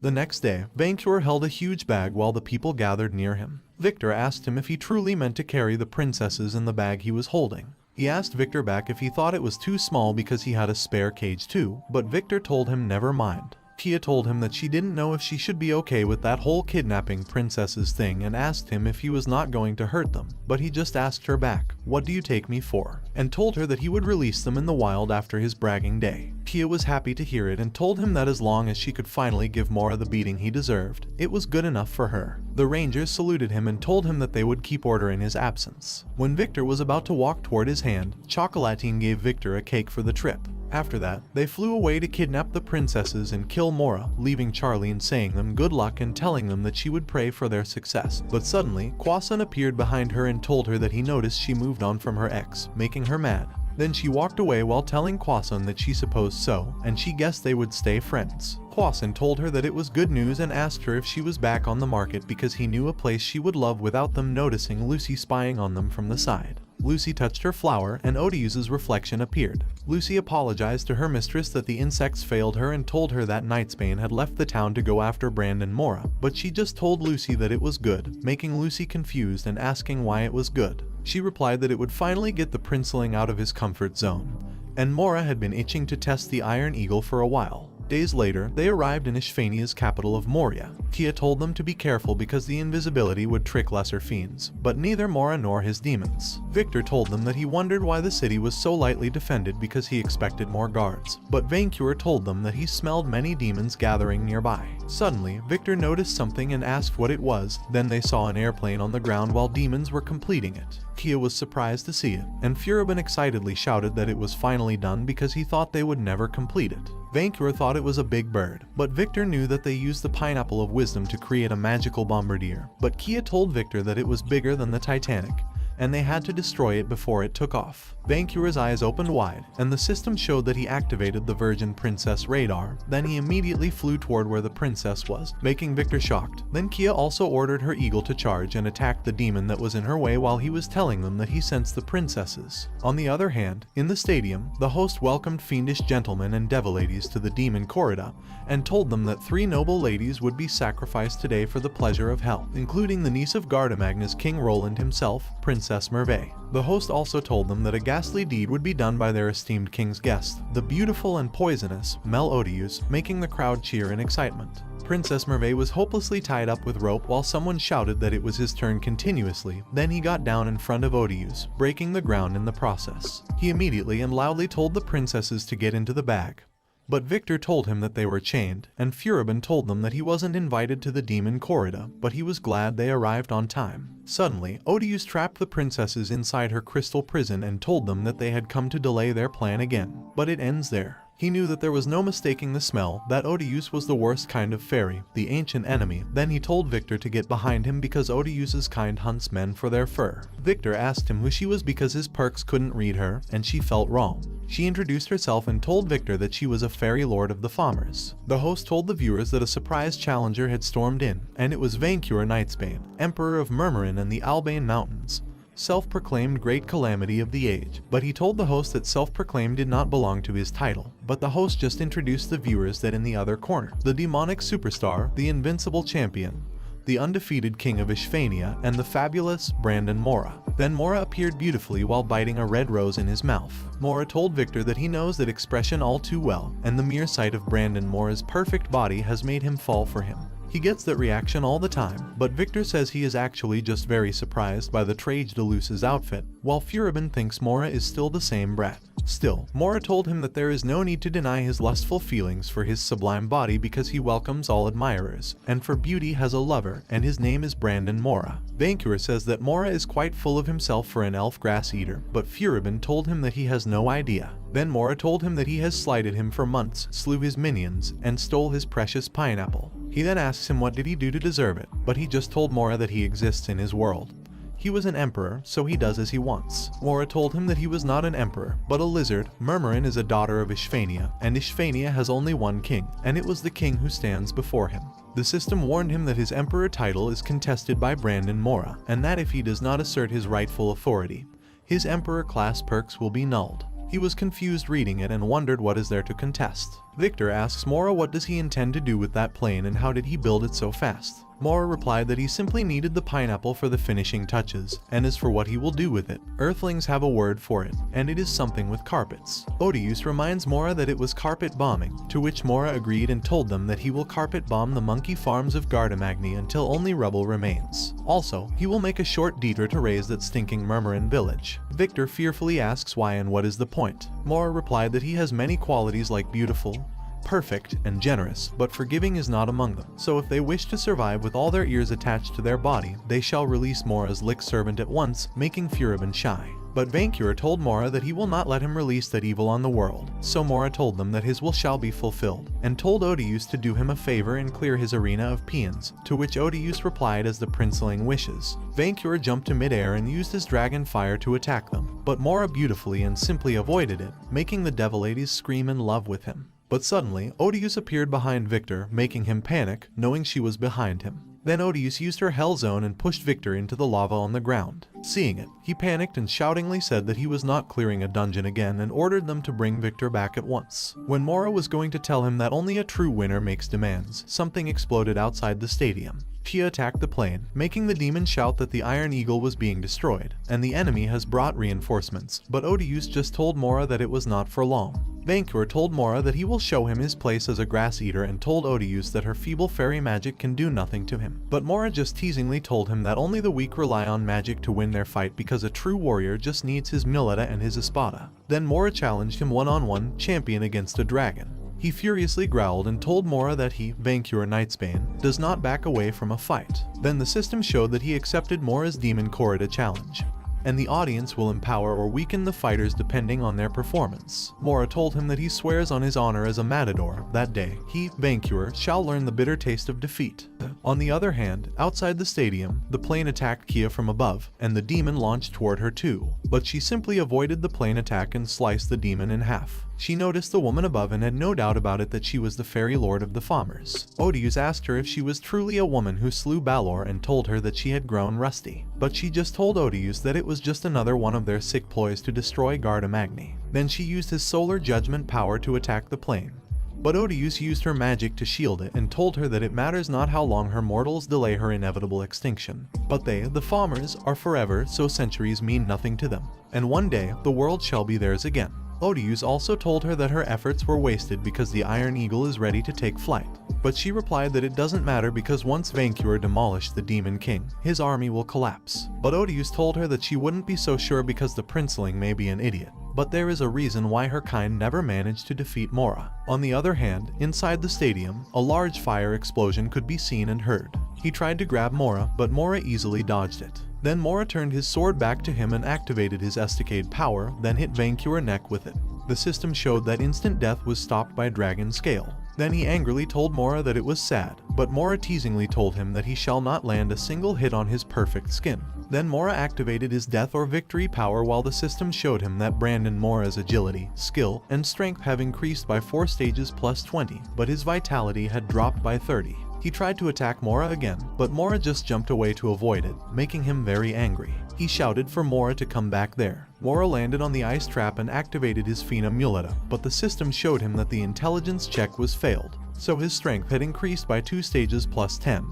The next day, Vainqueur held a huge bag while the people gathered near him. Victor asked him if he truly meant to carry the princesses in the bag he was holding. He asked Victor back if he thought it was too small because he had a spare cage too, but Victor told him never mind. Kia told him that she didn't know if she should be okay with that whole kidnapping princesses thing and asked him if he was not going to hurt them, but he just asked her back, "What do you take me for?" and told her that he would release them in the wild after his bragging day. Kia was happy to hear it and told him that as long as she could finally give Mora the beating he deserved, it was good enough for her. The rangers saluted him and told him that they would keep order in his absence. When Victor was about to walk toward his hand, Chocolatine gave Victor a cake for the trip. After that, they flew away to kidnap the princesses and kill Mora, leaving Charlene saying them good luck and telling them that she would pray for their success. But suddenly, Kwasun appeared behind her and told her that he noticed she moved on from her ex, making her mad. Then she walked away while telling Kwasun that she supposed so, and she guessed they would stay friends. Kwasun told her that it was good news and asked her if she was back on the market because he knew a place she would love without them noticing Lucy spying on them from the side. Lucy touched her flower and Odius's reflection appeared. Lucy apologized to her mistress that the insects failed her and told her that Nightsbane had left the town to go after Brandon Mora, but she just told Lucy that it was good, making Lucy confused and asking why it was good. She replied that it would finally get the princeling out of his comfort zone, and Mora had been itching to test the Iron Eagle for a while. Days later, they arrived in Ishphania's capital of Moria. Kia told them to be careful because the invisibility would trick lesser fiends, but neither Mora nor his demons. Victor told them that he wondered why the city was so lightly defended because he expected more guards, but Vainqueur told them that he smelled many demons gathering nearby. Suddenly, Victor noticed something and asked what it was, then they saw an airplane on the ground while demons were completing it. Kia was surprised to see it, and Furibin excitedly shouted that it was finally done because he thought they would never complete it. Vainqueur thought it was a big bird, but Victor knew that they used the Pineapple of Wisdom to create a magical bombardier, but Kia told Victor that it was bigger than the Titanic, and they had to destroy it before it took off. Vainqueur's eyes opened wide, and the system showed that he activated the Virgin Princess radar. Then he immediately flew toward where the princess was, making Victor shocked. Then Kia also ordered her eagle to charge and attack the demon that was in her way while he was telling them that he sensed the princesses. On the other hand, in the stadium, the host welcomed fiendish gentlemen and devil ladies to the demon corrida, and told them that 3 noble ladies would be sacrificed today for the pleasure of hell, including the niece of Gardamagnus King Roland himself, Princess Merveille. The host also told them that a ghastly deed would be done by their esteemed king's guest, the beautiful and poisonous Mel Odius, making the crowd cheer in excitement. Princess Merveille was hopelessly tied up with rope while someone shouted that it was his turn continuously. Then he got down in front of Odius, breaking the ground in the process. He immediately and loudly told the princesses to get into the bag. But Victor told him that they were chained, and Furibin told them that he wasn't invited to the demon corrida, but he was glad they arrived on time. Suddenly, Odius trapped the princesses inside her crystal prison and told them that they had come to delay their plan again. But it ends there. He knew that there was no mistaking the smell, that Odius was the worst kind of fairy, the ancient enemy. Then he told Victor to get behind him because Odius's kind hunts men for their fur. Victor asked him who she was because his perks couldn't read her, and she felt wrong. She introduced herself and told Victor that she was a fairy lord of the Farmers. The host told the viewers that a surprise challenger had stormed in, and it was Vainqueur Nightsbane, Emperor of Murmurin and the Albane Mountains, self-proclaimed great calamity of the age. But he told the host that self-proclaimed did not belong to his title, but the host just introduced the viewers that in the other corner, the demonic superstar, the invincible champion, the undefeated king of Ishphania, and the fabulous Brandon Mora. Then Mora appeared beautifully while biting a red rose in his mouth. Mora told Victor that he knows that expression all too well, and the mere sight of Brandon Mora's perfect body has made him fall for him. He gets that reaction all the time, but Victor says he is actually just very surprised by the Trage de Luce's outfit, while Furibin thinks Mora is still the same brat. Still, Mora told him that there is no need to deny his lustful feelings for his sublime body because he welcomes all admirers, and for beauty has a lover, and his name is Brandon Mora. Vainqueur says that Mora is quite full of himself for an elf grass eater, but Furibin told him that he has no idea. Then Mora told him that he has slighted him for months, slew his minions, and stole his precious pineapple. He then asks him what did he do to deserve it, but he just told Mora that he exists in his world. He was an emperor, so he does as he wants. Mora told him that he was not an emperor, but a lizard. Murmurin is a daughter of Ishphania, and Ishphania has only one king, and it was the king who stands before him. The system warned him that his emperor title is contested by Brandon Mora, and that if he does not assert his rightful authority, his emperor class perks will be nulled. He was confused reading it and wondered what is there to contest. Victor asks Mora what does he intend to do with that plane and how did he build it so fast. Mora replied that he simply needed the pineapple for the finishing touches, and as for what he will do with it, Earthlings have a word for it, and it is something with carpets. Odious reminds Mora that it was carpet bombing, to which Mora agreed and told them that he will carpet bomb the monkey farms of Gardamagni until only rubble remains. Also, he will make a short detour to raise that stinking Murmurin village. Victor fearfully asks why and what is the point. Mora replied that he has many qualities like beautiful, perfect, and generous, but forgiving is not among them. So if they wish to survive with all their ears attached to their body, they shall release Mora's lick servant at once, making Furibin shy. But Vainqueur told Mora that he will not let him release that evil on the world, so Mora told them that his will shall be fulfilled, and told Odious to do him a favor and clear his arena of peons, to which Odious replied as the princeling wishes. Vainqueur jumped to midair and used his dragon fire to attack them, but Mora beautifully and simply avoided it, making the devil ladies scream in love with him. But suddenly, Odious appeared behind Victor, making him panic, knowing she was behind him. Then Odious used her Hell Zone and pushed Victor into the lava on the ground. Seeing it, he panicked and shoutingly said that he was not clearing a dungeon again and ordered them to bring Victor back at once. When Mora was going to tell him that only a true winner makes demands, something exploded outside the stadium. She attacked the plane, making the demon shout that the Iron Eagle was being destroyed, and the enemy has brought reinforcements, but Odious just told Mora that it was not for long. Vainqueur told Mora that he will show him his place as a grass eater and told Odious that her feeble fairy magic can do nothing to him. But Mora just teasingly told him that only the weak rely on magic to win their fight because a true warrior just needs his Muleta and his Espada. Then Mora challenged him one-on-one, champion against a dragon. He furiously growled and told Mora that he, Vainqueur Knightsbane, does not back away from a fight. Then the system showed that he accepted Mora's Demon Corrida challenge, and the audience will empower or weaken the fighters depending on their performance. Mora told him that he swears on his honor as a matador, that day, he, Vainqueur, shall learn the bitter taste of defeat. On the other hand, outside the stadium, the plane attacked Kia from above, and the demon launched toward her too, but she simply avoided the plane attack and sliced the demon in half. She noticed the woman above and had no doubt about it that she was the fairy lord of the farmers. Odious asked her if she was truly a woman who slew Balor and told her that she had grown rusty. But she just told Odious that it was just another one of their sick ploys to destroy Gardamagni. Then she used his solar judgment power to attack the plane. But Odious used her magic to shield it and told her that it matters not how long her mortals delay her inevitable extinction. But they, the farmers, are forever, so centuries mean nothing to them. And one day, the world shall be theirs again. Odious also told her that her efforts were wasted because the Iron Eagle is ready to take flight. But she replied that it doesn't matter because once Vainqueur demolished the Demon King, his army will collapse. But Odious told her that she wouldn't be so sure because the princeling may be an idiot. But there is a reason why her kind never managed to defeat Mora. On the other hand, inside the stadium, a large fire explosion could be seen and heard. He tried to grab Mora, but Mora easily dodged it. Then Mora turned his sword back to him and activated his Estacade power, then hit Vainqueur neck with it. The system showed that instant death was stopped by Dragon Scale. Then he angrily told Mora that it was sad, but Mora teasingly told him that he shall not land a single hit on his perfect skin. Then Mora activated his death or victory power while the system showed him that Brandon Mora's agility, skill, and strength have increased by 4 stages plus 20, but his vitality had dropped by 30. He tried to attack Mora again, but Mora just jumped away to avoid it, making him very angry. He shouted for Mora to come back there. Mora landed on the ice trap and activated his Fina Muleta, but the system showed him that the intelligence check was failed, so his strength had increased by 2 stages plus 10.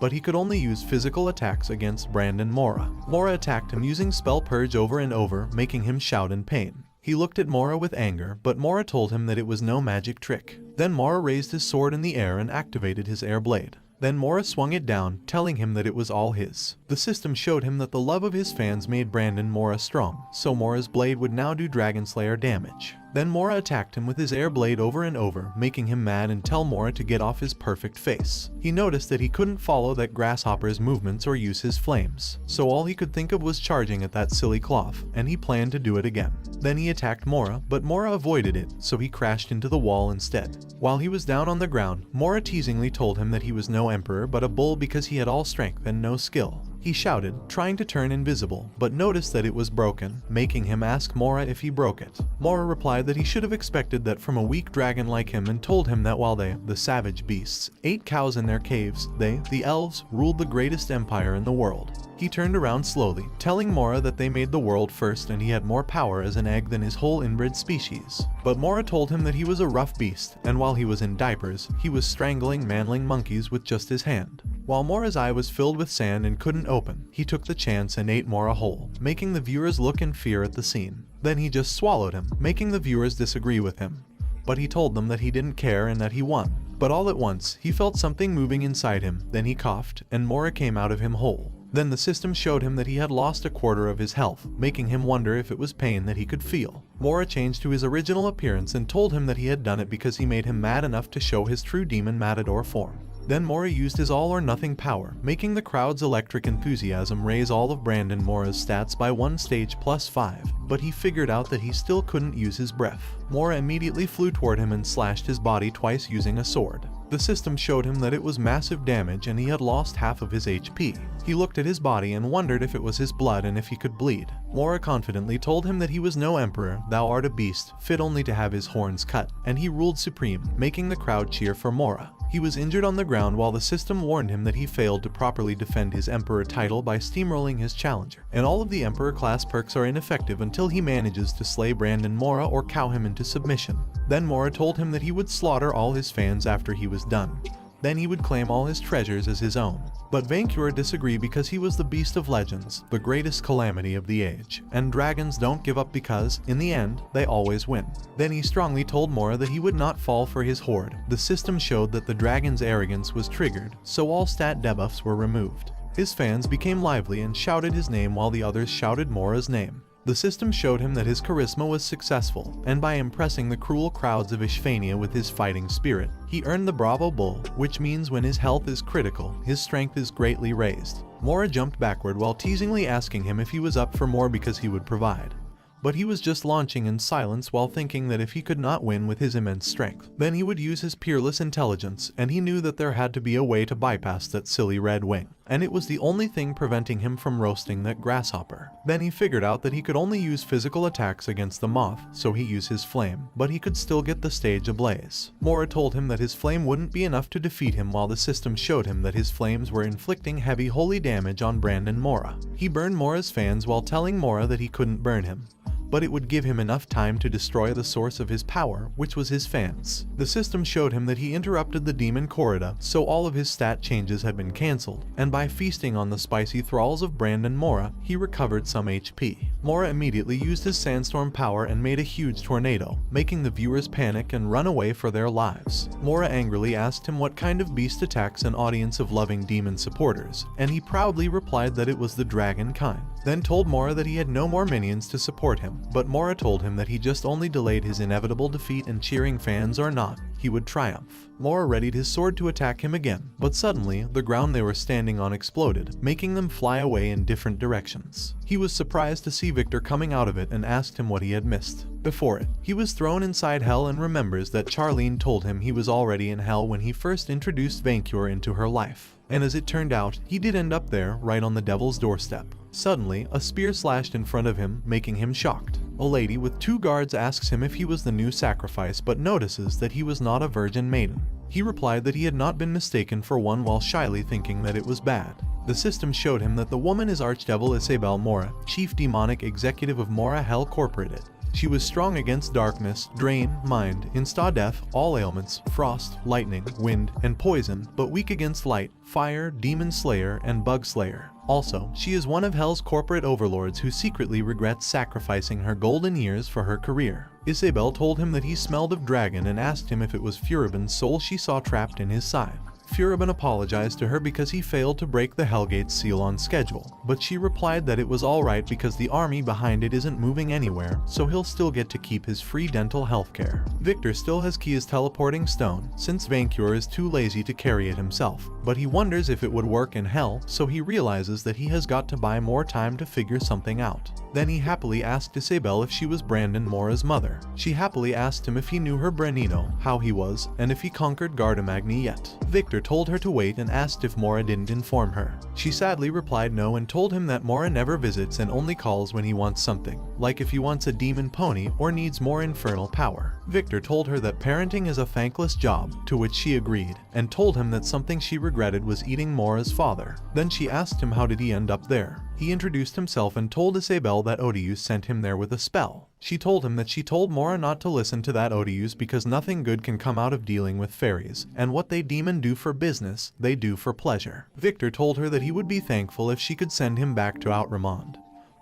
But he could only use physical attacks against Brandon Mora. Mora attacked him using Spell Purge over and over, making him shout in pain. He looked at Mora with anger, but Mora told him that it was no magic trick. Then Mora raised his sword in the air and activated his air blade. Then Mora swung it down, telling him that it was all his. The system showed him that the love of his fans made Brandon Mora strong, so Mora's blade would now do Dragon Slayer damage. Then Mora attacked him with his air blade over and over, making him mad and tell Mora to get off his perfect face. He noticed that he couldn't follow that grasshopper's movements or use his flames, so all he could think of was charging at that silly cloth, and he planned to do it again. Then he attacked Mora, but Mora avoided it, so he crashed into the wall instead. While he was down on the ground, Mora teasingly told him that he was no emperor but a bull because he had all strength and no skill. He shouted, trying to turn invisible, but noticed that it was broken, making him ask Mora if he broke it. Mora replied that he should have expected that from a weak dragon like him and told him that while they, the savage beasts, ate cows in their caves, they, the elves, ruled the greatest empire in the world. He turned around slowly, telling Mora that they made the world first and he had more power as an egg than his whole inbred species. But Mora told him that he was a rough beast, and while he was in diapers, he was strangling manling monkeys with just his hand. While Mora's eye was filled with sand and couldn't open, he took the chance and ate Mora whole, making the viewers look in fear at the scene. Then he just swallowed him, making the viewers disagree with him. But he told them that he didn't care and that he won. But all at once, he felt something moving inside him, then he coughed, and Mora came out of him whole. Then the system showed him that he had lost a quarter of his health, making him wonder if it was pain that he could feel. Mora changed to his original appearance and told him that he had done it because he made him mad enough to show his true demon matador form. Then Mora used his all-or-nothing power, making the crowd's electric enthusiasm raise all of Brandon Mora's stats by 1 stage plus 5, but he figured out that he still couldn't use his breath. Mora immediately flew toward him and slashed his body twice using a sword. The system showed him that it was massive damage and he had lost half of his HP. He looked at his body and wondered if it was his blood and if he could bleed. Mora confidently told him that he was no emperor, thou art a beast, fit only to have his horns cut, and he ruled supreme, making the crowd cheer for Mora. He was injured on the ground while the system warned him that he failed to properly defend his emperor title by steamrolling his challenger, and all of the emperor class perks are ineffective until he manages to slay Brandon Mora or cow him into submission. Then Mora told him that he would slaughter all his fans after he was done. Then he would claim all his treasures as his own. But Vainqueur disagreed because he was the beast of legends, the greatest calamity of the age, and dragons don't give up because, in the end, they always win. Then he strongly told Mora that he would not fall for his horde. The system showed that the dragon's arrogance was triggered, so all stat debuffs were removed. His fans became lively and shouted his name while the others shouted Mora's name. The system showed him that his charisma was successful, and by impressing the cruel crowds of Ishvania with his fighting spirit, he earned the Bravo Bull, which means when his health is critical, his strength is greatly raised. Mora jumped backward while teasingly asking him if he was up for more because he would provide. But he was just launching in silence while thinking that if he could not win with his immense strength, then he would use his peerless intelligence, and he knew that there had to be a way to bypass that silly red wing, and it was the only thing preventing him from roasting that grasshopper. Then he figured out that he could only use physical attacks against the moth, so he used his flame, but he could still get the stage ablaze. Mora told him that his flame wouldn't be enough to defeat him while the system showed him that his flames were inflicting heavy holy damage on Brandon Mora. He burned Mora's fans while telling Mora that he couldn't burn him, but it would give him enough time to destroy the source of his power, which was his fans. The system showed him that he interrupted the demon corrida, so all of his stat changes had been cancelled, and by feasting on the spicy thralls of Brandon Mora, he recovered some HP. Mora immediately used his sandstorm power and made a huge tornado, making the viewers panic and run away for their lives. Mora angrily asked him what kind of beast attacks an audience of loving demon supporters, and he proudly replied that it was the dragon kind. Then told Mora that he had no more minions to support him, but Mora told him that he just only delayed his inevitable defeat, and cheering fans or not, he would triumph. Mora readied his sword to attack him again, but suddenly, the ground they were standing on exploded, making them fly away in different directions. He was surprised to see Victor coming out of it and asked him what he had missed. Before it, he was thrown inside hell and remembers that Charlene told him he was already in hell when he first introduced Vainqueur into her life. And as it turned out, he did end up there, right on the devil's doorstep. Suddenly, a spear slashed in front of him, making him shocked. A lady with 2 guards asks him if he was the new sacrifice, but notices that he was not a virgin maiden. He replied that he had not been mistaken for one while shyly thinking that it was bad. The system showed him that the woman is Archdevil Isabel Mora, chief demonic executive of Mora Hell Corporated. She was strong against darkness, drain, mind, insta-death, all ailments, frost, lightning, wind, and poison, but weak against light, fire, demon slayer, and bug slayer. Also, she is one of Hell's corporate overlords who secretly regrets sacrificing her golden years for her career. Isabel told him that he smelled of dragon and asked him if it was Furibin's soul she saw trapped in his side. Furibin apologized to her because he failed to break the Hellgate seal on schedule, but she replied that it was alright because the army behind it isn't moving anywhere, so he'll still get to keep his free dental healthcare. Victor still has Kia's teleporting stone, since Vainqueur is too lazy to carry it himself, but he wonders if it would work in Hell, so he realizes that he has got to buy more time to figure something out. Then he happily asked Isabel if she was Brandon Mora's mother. She happily asked him if he knew her Branino, how he was, and if he conquered Gardamagni yet. Victor Victor told her to wait and asked if Mora didn't inform her. She sadly replied no and told him that Mora never visits and only calls when he wants something, like if he wants a demon pony or needs more infernal power. Victor told her that parenting is a thankless job, to which she agreed, and told him that something she regretted was eating Mora's father. Then she asked him how did he end up there. He introduced himself and told Isabel that Odious sent him there with a spell. She told him that she told Mora not to listen to that Odious because nothing good can come out of dealing with fairies, and what they demon do for business, they do for pleasure. Victor told her that he would be thankful if she could send him back to Outramond.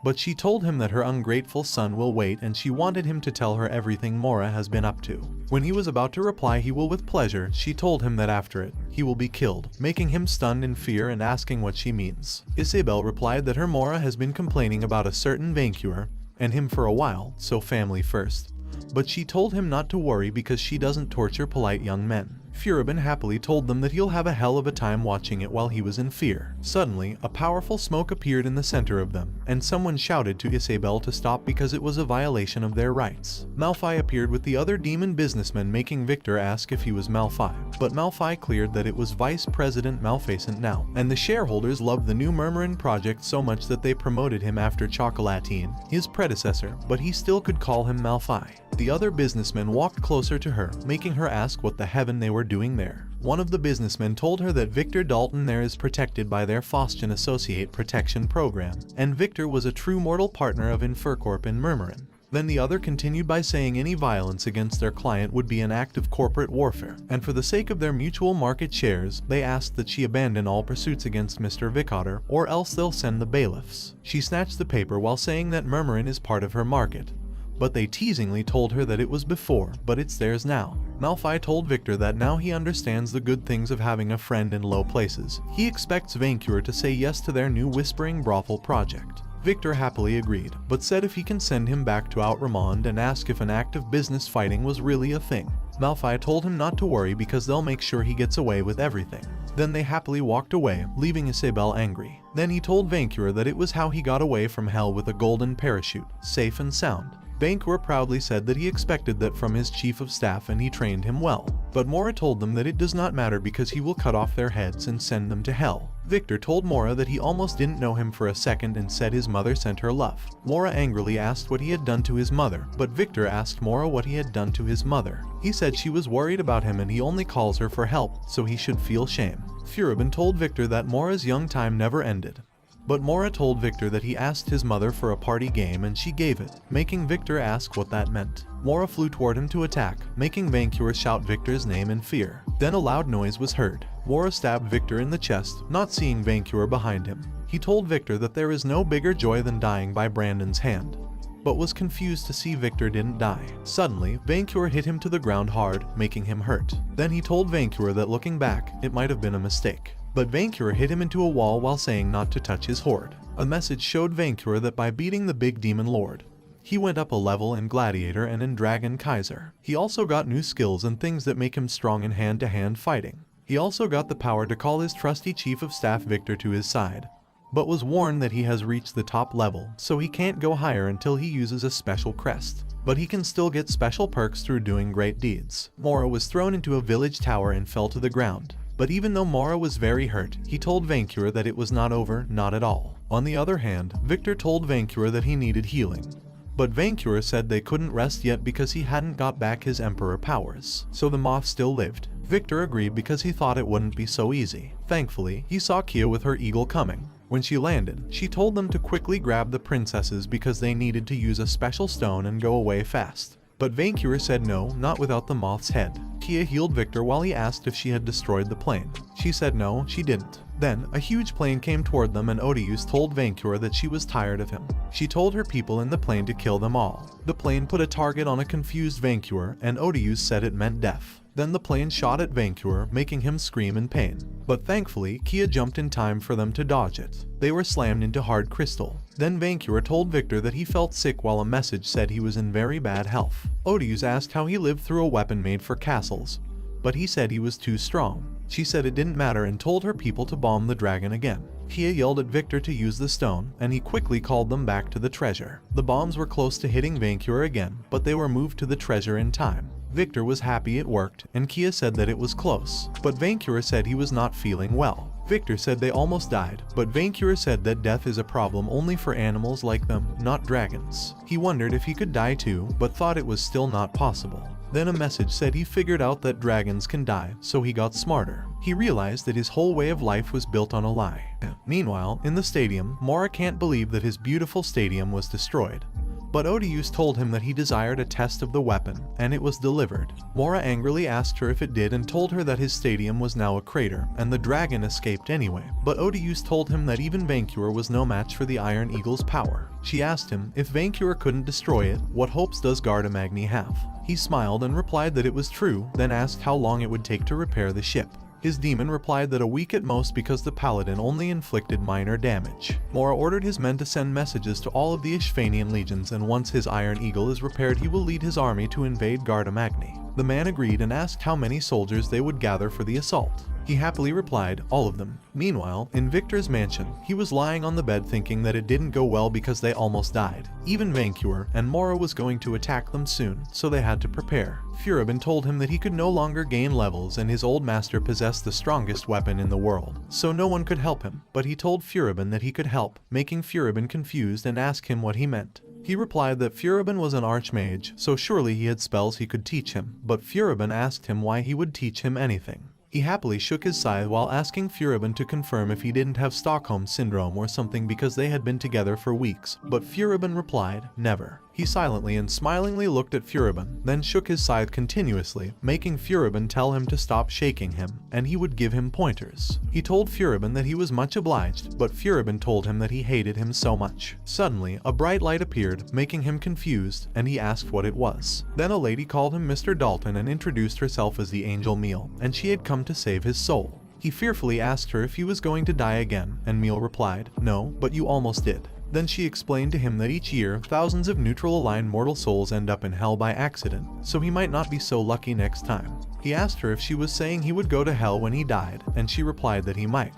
But she told him that her ungrateful son will wait and she wanted him to tell her everything Mora has been up to. When he was about to reply he will with pleasure, she told him that after it, he will be killed, making him stunned in fear and asking what she means. Isabel replied that her Mora has been complaining about a certain Vainqueur and him for a while, so family first. But she told him not to worry because she doesn't torture polite young men. Furibin happily told them that he'll have a hell of a time watching it while he was in fear. Suddenly, a powerful smoke appeared in the center of them, and someone shouted to Isabel to stop because it was a violation of their rights. Malphai appeared with the other demon businessmen, making Victor ask if he was Malphai, but Malphai cleared that it was Vice President Malfacent now, and the shareholders loved the new Murmurin project so much that they promoted him after Chocolatine, his predecessor, but he still could call him Malphai. The other businessmen walked closer to her, making her ask what the heaven they were doing there. One of the businessmen told her that Victor Dalton there is protected by their Faustian Associate Protection Program, and Victor was a true mortal partner of Infercorp and Murmurin. Then the other continued by saying any violence against their client would be an act of corporate warfare, and for the sake of their mutual market shares, they asked that she abandon all pursuits against Mr. Vicotter, or else they'll send the bailiffs. She snatched the paper while saying that Murmurin is part of her market, but they teasingly told her that it was before, but it's theirs now. Malphai told Victor that now he understands the good things of having a friend in low places. He expects Vainqueur to say yes to their new Whispering Brothel project. Victor happily agreed, but said if he can send him back to Outramond and ask if an act of business fighting was really a thing. Malphai told him not to worry because they'll make sure he gets away with everything. Then they happily walked away, leaving Isabel angry. Then he told Vainqueur that it was how he got away from hell with a golden parachute, safe and sound. Vainqueur proudly said that he expected that from his chief of staff and he trained him well. But Mora told them that it does not matter because he will cut off their heads and send them to hell. Victor told Mora that he almost didn't know him for a second and said his mother sent her love. Mora angrily asked what he had done to his mother, but Victor asked Mora what he had done to his mother. He said she was worried about him and he only calls her for help, so he should feel shame. Furibin told Victor that Mora's young time never ended. But Mora told Victor that he asked his mother for a party game and she gave it, making Victor ask what that meant. Mora flew toward him to attack, making Vainqueur shout Victor's name in fear. Then a loud noise was heard. Mora stabbed Victor in the chest, not seeing Vainqueur behind him. He told Victor that there is no bigger joy than dying by Brandon's hand, but was confused to see Victor didn't die. Suddenly, Vainqueur hit him to the ground hard, making him hurt. Then he told Vainqueur that looking back, it might have been a mistake. But Vainqueur hit him into a wall while saying not to touch his horde. A message showed Vainqueur that by beating the big demon lord, he went up a level in Gladiator and in Dragon Kaiser. He also got new skills and things that make him strong in hand-to-hand fighting. He also got the power to call his trusty chief of staff Victor to his side, but was warned that he has reached the top level, so he can't go higher until he uses a special crest. But he can still get special perks through doing great deeds. Mora was thrown into a village tower and fell to the ground. But even though Mora was very hurt, he told Vainqueur that it was not over, not at all. On the other hand, Victor told Vainqueur that he needed healing. But Vainqueur said they couldn't rest yet because he hadn't got back his emperor powers. So the moth still lived. Victor agreed because he thought it wouldn't be so easy. Thankfully, he saw Kia with her eagle coming. When she landed, she told them to quickly grab the princesses because they needed to use a special stone and go away fast. But Vainqueur said no, not without the moth's head. Kia healed Victor while he asked if she had destroyed the plane. She said no, she didn't. Then, a huge plane came toward them and Odious told Vainqueur that she was tired of him. She told her people in the plane to kill them all. The plane put a target on a confused Vainqueur and Odious said it meant death. Then the plane shot at Vainqueur, making him scream in pain. But thankfully, Kia jumped in time for them to dodge it. They were slammed into hard crystal. Then Vainqueur told Victor that he felt sick while a message said he was in very bad health. Odious asked how he lived through a weapon made for castles, but he said he was too strong. She said it didn't matter and told her people to bomb the dragon again. Kia yelled at Victor to use the stone, and he quickly called them back to the treasure. The bombs were close to hitting Vainqueur again, but they were moved to the treasure in time. Victor was happy it worked, and Kia said that it was close, but Vainqueur said he was not feeling well. Victor said they almost died, but Vainqueur said that death is a problem only for animals like them, not dragons. He wondered if he could die too, but thought it was still not possible. Then a message said he figured out that dragons can die, so he got smarter. He realized that his whole way of life was built on a lie. Meanwhile, in the stadium, Mora can't believe that his beautiful stadium was destroyed. But Odious told him that he desired a test of the weapon, and it was delivered. Mora angrily asked her if it did and told her that his stadium was now a crater, and the dragon escaped anyway. But Odious told him that even Vainqueur was no match for the Iron Eagle's power. She asked him, if Vainqueur couldn't destroy it, what hopes does Garda-Magni have? He smiled and replied that it was true, then asked how long it would take to repair the ship. His demon replied that a week at most because the paladin only inflicted minor damage. Mora ordered his men to send messages to all of the Ishvanian legions, and once his Iron Eagle is repaired he will lead his army to invade Garda-Magni. The man agreed and asked how many soldiers they would gather for the assault. He happily replied, all of them. Meanwhile, in Victor's mansion, he was lying on the bed thinking that it didn't go well because they almost died. Even Vainqueur and Mora was going to attack them soon, so they had to prepare. Furibin told him that he could no longer gain levels and his old master possessed the strongest weapon in the world, so no one could help him, but he told Furibin that he could help, making Furibin confused and ask him what he meant. He replied that Furibin was an archmage, so surely he had spells he could teach him, but Furibin asked him why he would teach him anything. He happily shook his scythe while asking Furibin to confirm if he didn't have Stockholm Syndrome or something because they had been together for weeks, but Furibin replied, never. He silently and smilingly looked at Furibin, then shook his scythe continuously, making Furibin tell him to stop shaking him, and he would give him pointers. He told Furibin that he was much obliged, but Furibin told him that he hated him so much. Suddenly, a bright light appeared, making him confused, and he asked what it was. Then a lady called him Mr. Dalton and introduced herself as the Angel Meal, and she had come to save his soul. He fearfully asked her if he was going to die again, and Meal replied, no, but you almost did. Then she explained to him that each year, thousands of neutral-aligned mortal souls end up in hell by accident, so he might not be so lucky next time. He asked her if she was saying he would go to hell when he died, and she replied that he might.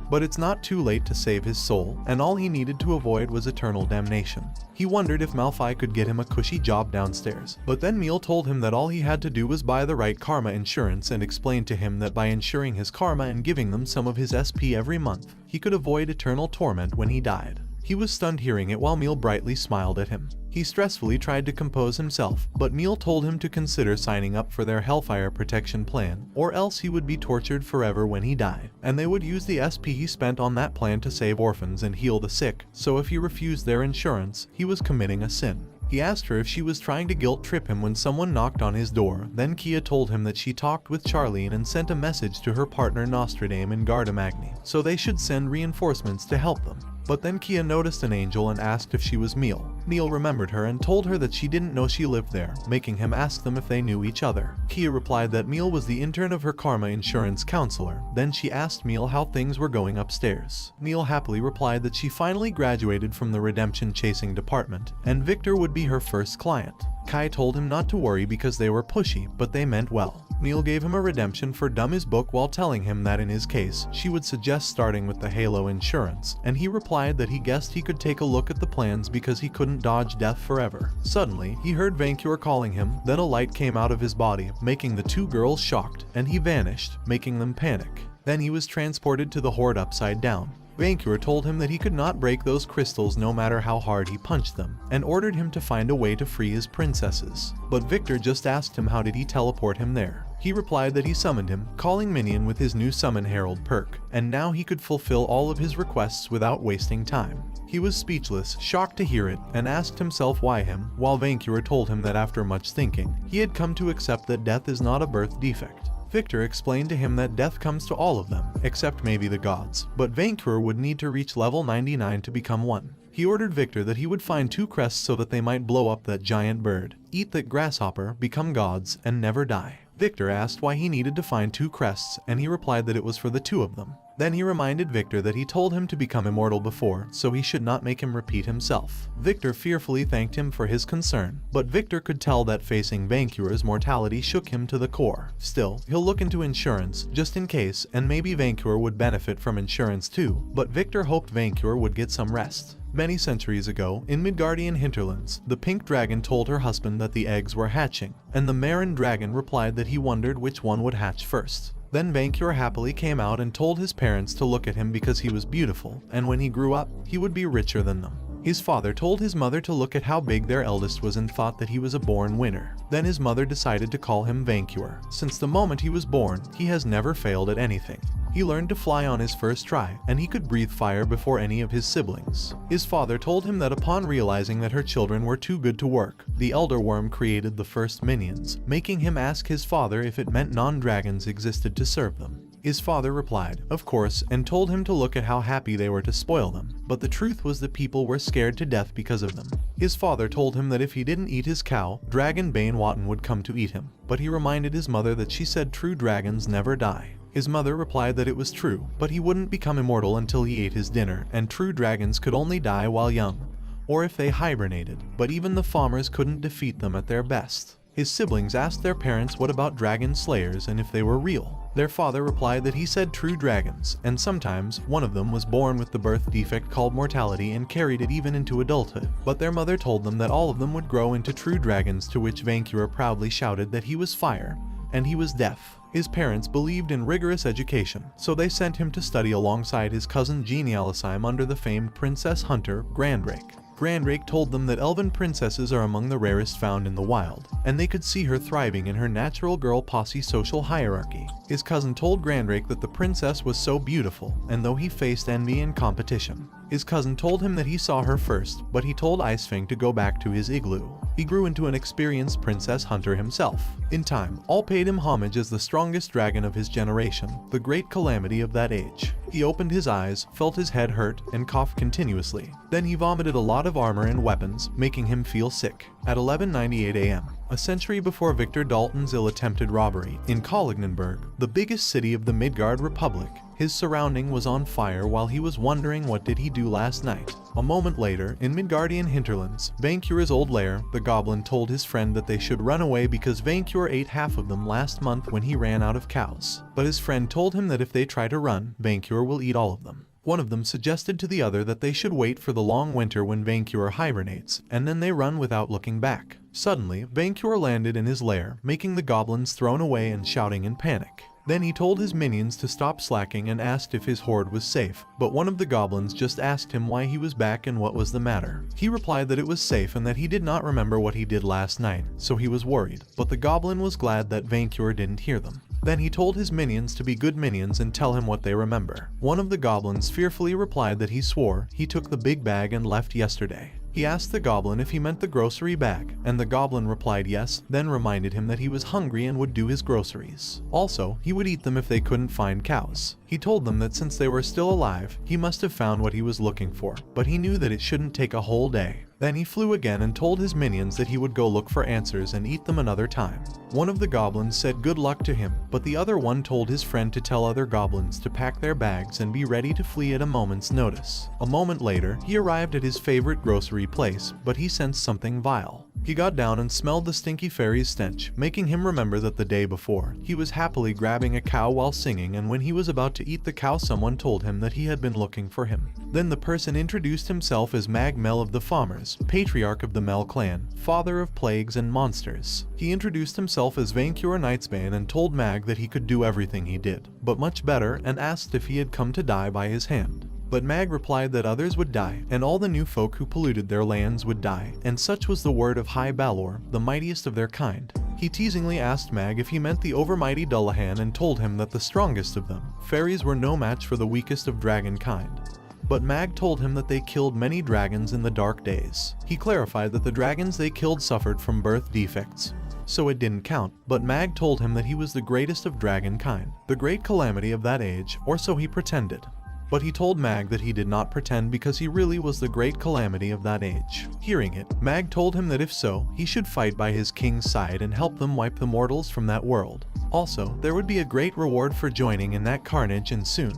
But it's not too late to save his soul, and all he needed to avoid was eternal damnation. He wondered if Malphite could get him a cushy job downstairs, but then Meal told him that all he had to do was buy the right karma insurance and explained to him that by insuring his karma and giving them some of his SP every month, he could avoid eternal torment when he died. He was stunned hearing it while Meal brightly smiled at him. He stressfully tried to compose himself, but Meal told him to consider signing up for their Hellfire protection plan, or else he would be tortured forever when he died, and they would use the SP he spent on that plan to save orphans and heal the sick, so if he refused their insurance, he was committing a sin. He asked her if she was trying to guilt trip him when someone knocked on his door, then Kia told him that she talked with Charlene and sent a message to her partner Nostradame in Garda-Magni, so they should send reinforcements to help them. But then Kia noticed an angel and asked if she was Meal. Meal remembered her and told her that she didn't know she lived there, making him ask them if they knew each other. Kia replied that Meal was the intern of her karma insurance counselor. Then she asked Meal how things were going upstairs. Meal happily replied that she finally graduated from the redemption chasing department, and Victor would be her first client. Kai told him not to worry because they were pushy, but they meant well. Meal gave him a redemption for Dummy's book while telling him that in his case, she would suggest starting with the Halo insurance, and he replied that he guessed he could take a look at the plans because he couldn't dodge death forever. Suddenly, he heard Vainqueur calling him, then a light came out of his body, making the two girls shocked, and he vanished, making them panic. Then he was transported to the Horde upside down. Vainqueur told him that he could not break those crystals no matter how hard he punched them, and ordered him to find a way to free his princesses. But Victor just asked him how did he teleport him there. He replied that he summoned him, calling Minion with his new Summon Herald perk, and now he could fulfill all of his requests without wasting time. He was speechless, shocked to hear it, and asked himself why him, while Vainqueur told him that after much thinking, he had come to accept that death is not a birth defect. Victor explained to him that death comes to all of them, except maybe the gods, but Vainqueur would need to reach level 99 to become one. He ordered Victor that he would find 2 crests so that they might blow up that giant bird, eat that grasshopper, become gods, and never die. Victor asked why he needed to find 2 crests, and he replied that it was for the 2 of them. Then he reminded Victor that he told him to become immortal before, so he should not make him repeat himself. Victor fearfully thanked him for his concern, but Victor could tell that facing Vainqueur's mortality shook him to the core. Still, he'll look into insurance, just in case, and maybe Vainqueur would benefit from insurance too, but Victor hoped Vainqueur would get some rest. Many centuries ago, in Midgardian hinterlands, the pink dragon told her husband that the eggs were hatching, and the Marin dragon replied that he wondered which one would hatch first. Then Vainqueur happily came out and told his parents to look at him because he was beautiful, and when he grew up, he would be richer than them. His father told his mother to look at how big their eldest was and thought that he was a born winner. Then his mother decided to call him Vainqueur. Since the moment he was born, he has never failed at anything. He learned to fly on his first try, and he could breathe fire before any of his siblings. His father told him that upon realizing that her children were too good to work, the Elder Worm created the first minions, making him ask his father if it meant non-dragons existed to serve them. His father replied, of course, and told him to look at how happy they were to spoil them, but the truth was that people were scared to death because of them. His father told him that if he didn't eat his cow, Dragon Bane Wotan would come to eat him, but he reminded his mother that she said true dragons never die. His mother replied that it was true, but he wouldn't become immortal until he ate his dinner, and true dragons could only die while young, or if they hibernated, but even the farmers couldn't defeat them at their best. His siblings asked their parents what about dragon slayers and if they were real. Their father replied that he said true dragons, and sometimes one of them was born with the birth defect called mortality and carried it even into adulthood. But their mother told them that all of them would grow into true dragons, to which Vainqueur proudly shouted that he was fire, and he was deaf. His parents believed in rigorous education, so they sent him to study alongside his cousin Genialisime under the famed princess hunter, Grandrake. Grandrake told them that elven princesses are among the rarest found in the wild, and they could see her thriving in her natural girl posse social hierarchy. His cousin told Grandrake that the princess was so beautiful, and though he faced envy and competition, his cousin told him that he saw her first, but he told Icefang to go back to his igloo. He grew into an experienced princess hunter himself. In time, all paid him homage as the strongest dragon of his generation, the great calamity of that age. He opened his eyes, felt his head hurt, and coughed continuously. Then he vomited a lot of armor and weapons, making him feel sick. At 11:98 a.m., a century before Victor Dalton's ill-attempted robbery, in Kolignenberg, the biggest city of the Midgard Republic, his surrounding was on fire while he was wondering what did he do last night. A moment later, in Midgardian hinterlands, Vainqueur's old lair, the goblin told his friend that they should run away because Vainqueur ate half of them last month when he ran out of cows. But his friend told him that if they try to run, Vainqueur will eat all of them. One of them suggested to the other that they should wait for the long winter when Vainqueur hibernates, and then they run without looking back. Suddenly, Vainqueur landed in his lair, making the goblins thrown away and shouting in panic. Then he told his minions to stop slacking and asked if his hoard was safe, but one of the goblins just asked him why he was back and what was the matter. He replied that it was safe and that he did not remember what he did last night, so he was worried, but the goblin was glad that Vainqueur didn't hear them. Then he told his minions to be good minions and tell him what they remember. One of the goblins fearfully replied that he swore he took the big bag and left yesterday. He asked the goblin if he meant the grocery bag, and the goblin replied yes, then reminded him that he was hungry and would do his groceries. Also, he would eat them if they couldn't find cows. He told them that since they were still alive, he must have found what he was looking for, but he knew that it shouldn't take a whole day. Then he flew again and told his minions that he would go look for answers and eat them another time. One of the goblins said good luck to him, but the other one told his friend to tell other goblins to pack their bags and be ready to flee at a moment's notice. A moment later, he arrived at his favorite grocery place, but he sensed something vile. He got down and smelled the stinky fairy's stench, making him remember that the day before, he was happily grabbing a cow while singing, and when he was about to eat the cow, someone told him that he had been looking for him. Then the person introduced himself as Mag Mel of the Farmers, patriarch of the Mel clan, father of plagues and monsters. He introduced himself as Vainqueur Knightsbane and told Mag that he could do everything he did, but much better, and asked if he had come to die by his hand. But Mag replied that others would die, and all the new folk who polluted their lands would die, and such was the word of High Balor, the mightiest of their kind. He teasingly asked Mag if he meant the overmighty Dullahan and told him that the strongest of them, fairies, were no match for the weakest of dragon kind. But Mag told him that they killed many dragons in the dark days. He clarified that the dragons they killed suffered from birth defects, so it didn't count, but Mag told him that he was the greatest of dragon kind, the great calamity of that age, or so he pretended. But he told Mag that he did not pretend because he really was the great calamity of that age. Hearing it, Mag told him that if so, he should fight by his king's side and help them wipe the mortals from that world. Also, there would be a great reward for joining in that carnage, and soon.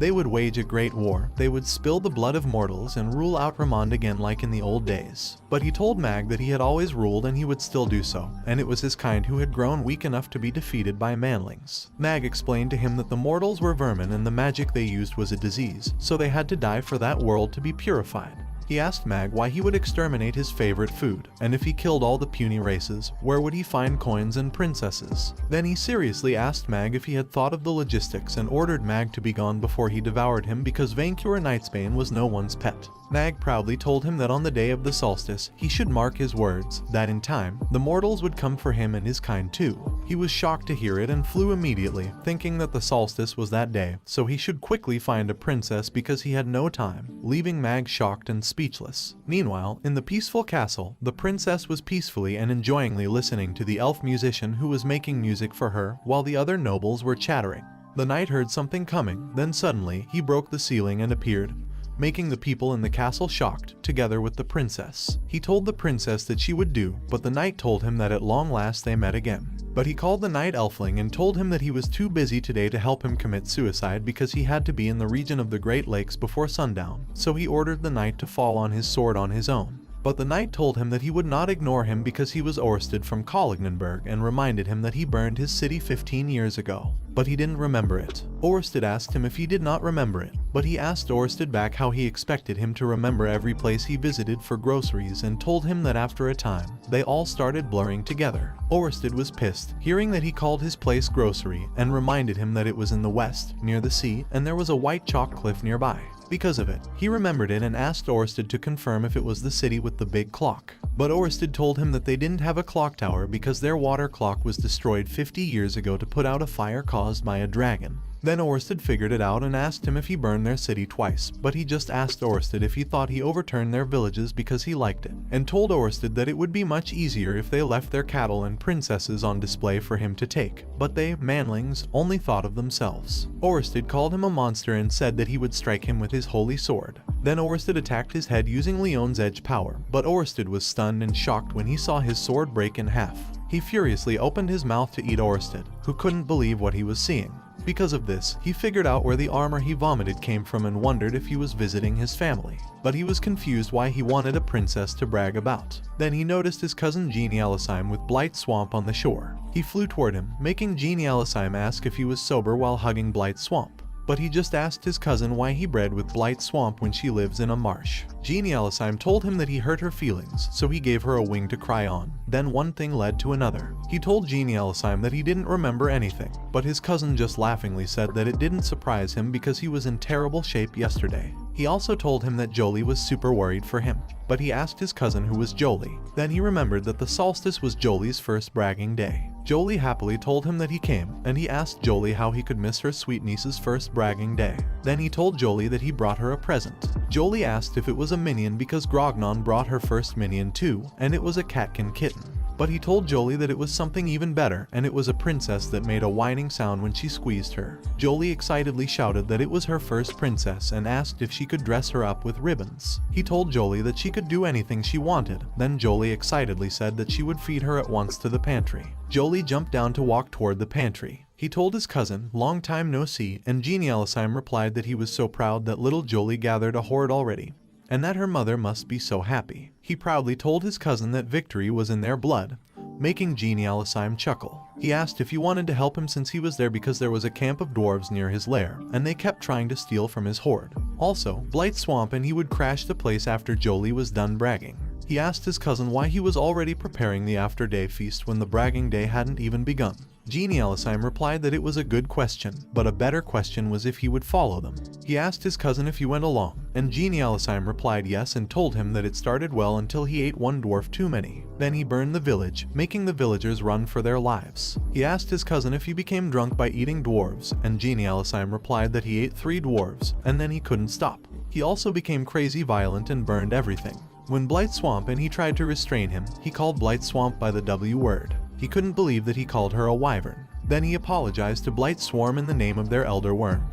They would wage a great war, they would spill the blood of mortals and rule out Ramond again like in the old days. But he told Mag that he had always ruled and he would still do so, and it was his kind who had grown weak enough to be defeated by manlings. Mag explained to him that the mortals were vermin and the magic they used was a disease, so they had to die for that world to be purified. He asked Mag why he would exterminate his favorite food, and if he killed all the puny races, where would he find coins and princesses? Then he seriously asked Mag if he had thought of the logistics and ordered Mag to be gone before he devoured him because Vainqueur Nightsbane was no one's pet. Mag proudly told him that on the day of the solstice, he should mark his words, that in time, the mortals would come for him and his kind too. He was shocked to hear it and flew immediately, thinking that the solstice was that day, so he should quickly find a princess because he had no time, leaving Mag shocked and speechless. Meanwhile, in the peaceful castle, the princess was peacefully and enjoyingly listening to the elf musician who was making music for her while the other nobles were chattering. The knight heard something coming, then suddenly, he broke the ceiling and appeared, making the people in the castle shocked, together with the princess. He told the princess that she would do, but the knight told him that at long last they met again. But he called the knight Elfling and told him that he was too busy today to help him commit suicide because he had to be in the region of the Great Lakes before sundown, so he ordered the knight to fall on his sword on his own. But the knight told him that he would not ignore him because he was Orsted from Kolignenberg and reminded him that he burned his city 15 years ago. But he didn't remember it. Orsted asked him if he did not remember it, but he asked Orsted back how he expected him to remember every place he visited for groceries and told him that after a time, they all started blurring together. Orsted was pissed, hearing that he called his place grocery and reminded him that it was in the west, near the sea, and there was a white chalk cliff nearby. Because of it, he remembered it and asked Orsted to confirm if it was the city with the big clock. But Orsted told him that they didn't have a clock tower because their water clock was destroyed 50 years ago to put out a fire caused by a dragon. Then Orsted figured it out and asked him if he burned their city twice, but he just asked Orsted if he thought he overturned their villages because he liked it, and told Orsted that it would be much easier if they left their cattle and princesses on display for him to take, but they, manlings, only thought of themselves. Orsted called him a monster and said that he would strike him with his holy sword. Then Orsted attacked his head using Leon's edge power, but Orsted was stunned and shocked when he saw his sword break in half. He furiously opened his mouth to eat Orsted, who couldn't believe what he was seeing. Because of this, he figured out where the armor he vomited came from and wondered if he was visiting his family. But he was confused why he wanted a princess to brag about. Then he noticed his cousin Genie Alisime with Blight Swamp on the shore. He flew toward him, making Genie Alisime ask if he was sober while hugging Blight Swamp. But he just asked his cousin why he bred with Blight Swamp when she lives in a marsh. Genie Alisime told him that he hurt her feelings, so he gave her a wing to cry on. Then one thing led to another. He told Genie Alisime that he didn't remember anything, but his cousin just laughingly said that it didn't surprise him because he was in terrible shape yesterday. He also told him that Jolie was super worried for him, but he asked his cousin who was Jolie. Then he remembered that the solstice was Jolie's first bragging day. Jolie happily told him that he came, and he asked Jolie how he could miss her sweet niece's first bragging day. Then he told Jolie that he brought her a present. Jolie asked if it was a minion because Grognon brought her first minion too, and it was a catkin kitten. But he told Jolie that it was something even better, and it was a princess that made a whining sound when she squeezed her. Jolie excitedly shouted that it was her first princess and asked if she could dress her up with ribbons. He told Jolie that she could do anything she wanted. Then Jolie excitedly said that she would feed her at once to the pantry. Jolie jumped down to walk toward the pantry. He told his cousin, long time no see, and Genie Alisime replied that he was so proud that little Jolie gathered a hoard already, and that her mother must be so happy. He proudly told his cousin that victory was in their blood, making Genie Alisime chuckle. He asked if he wanted to help him since he was there because there was a camp of dwarves near his lair, and they kept trying to steal from his hoard. Also, Blight Swamp and he would crash the place after Jolie was done bragging. He asked his cousin why he was already preparing the after-day feast when the bragging day hadn't even begun. Genie Alisime replied that it was a good question, but a better question was if he would follow them. He asked his cousin if he went along, and Genie Alisime replied yes and told him that it started well until he ate one dwarf too many. Then he burned the village, making the villagers run for their lives. He asked his cousin if he became drunk by eating dwarves, and Genie Alisime replied that he ate 3 dwarves, and then he couldn't stop. He also became crazy violent and burned everything. When Blight Swamp and he tried to restrain him, he called Blight Swamp by the W word. He couldn't believe that he called her a wyvern. Then he apologized to Blight Swarm in the name of their elder worm.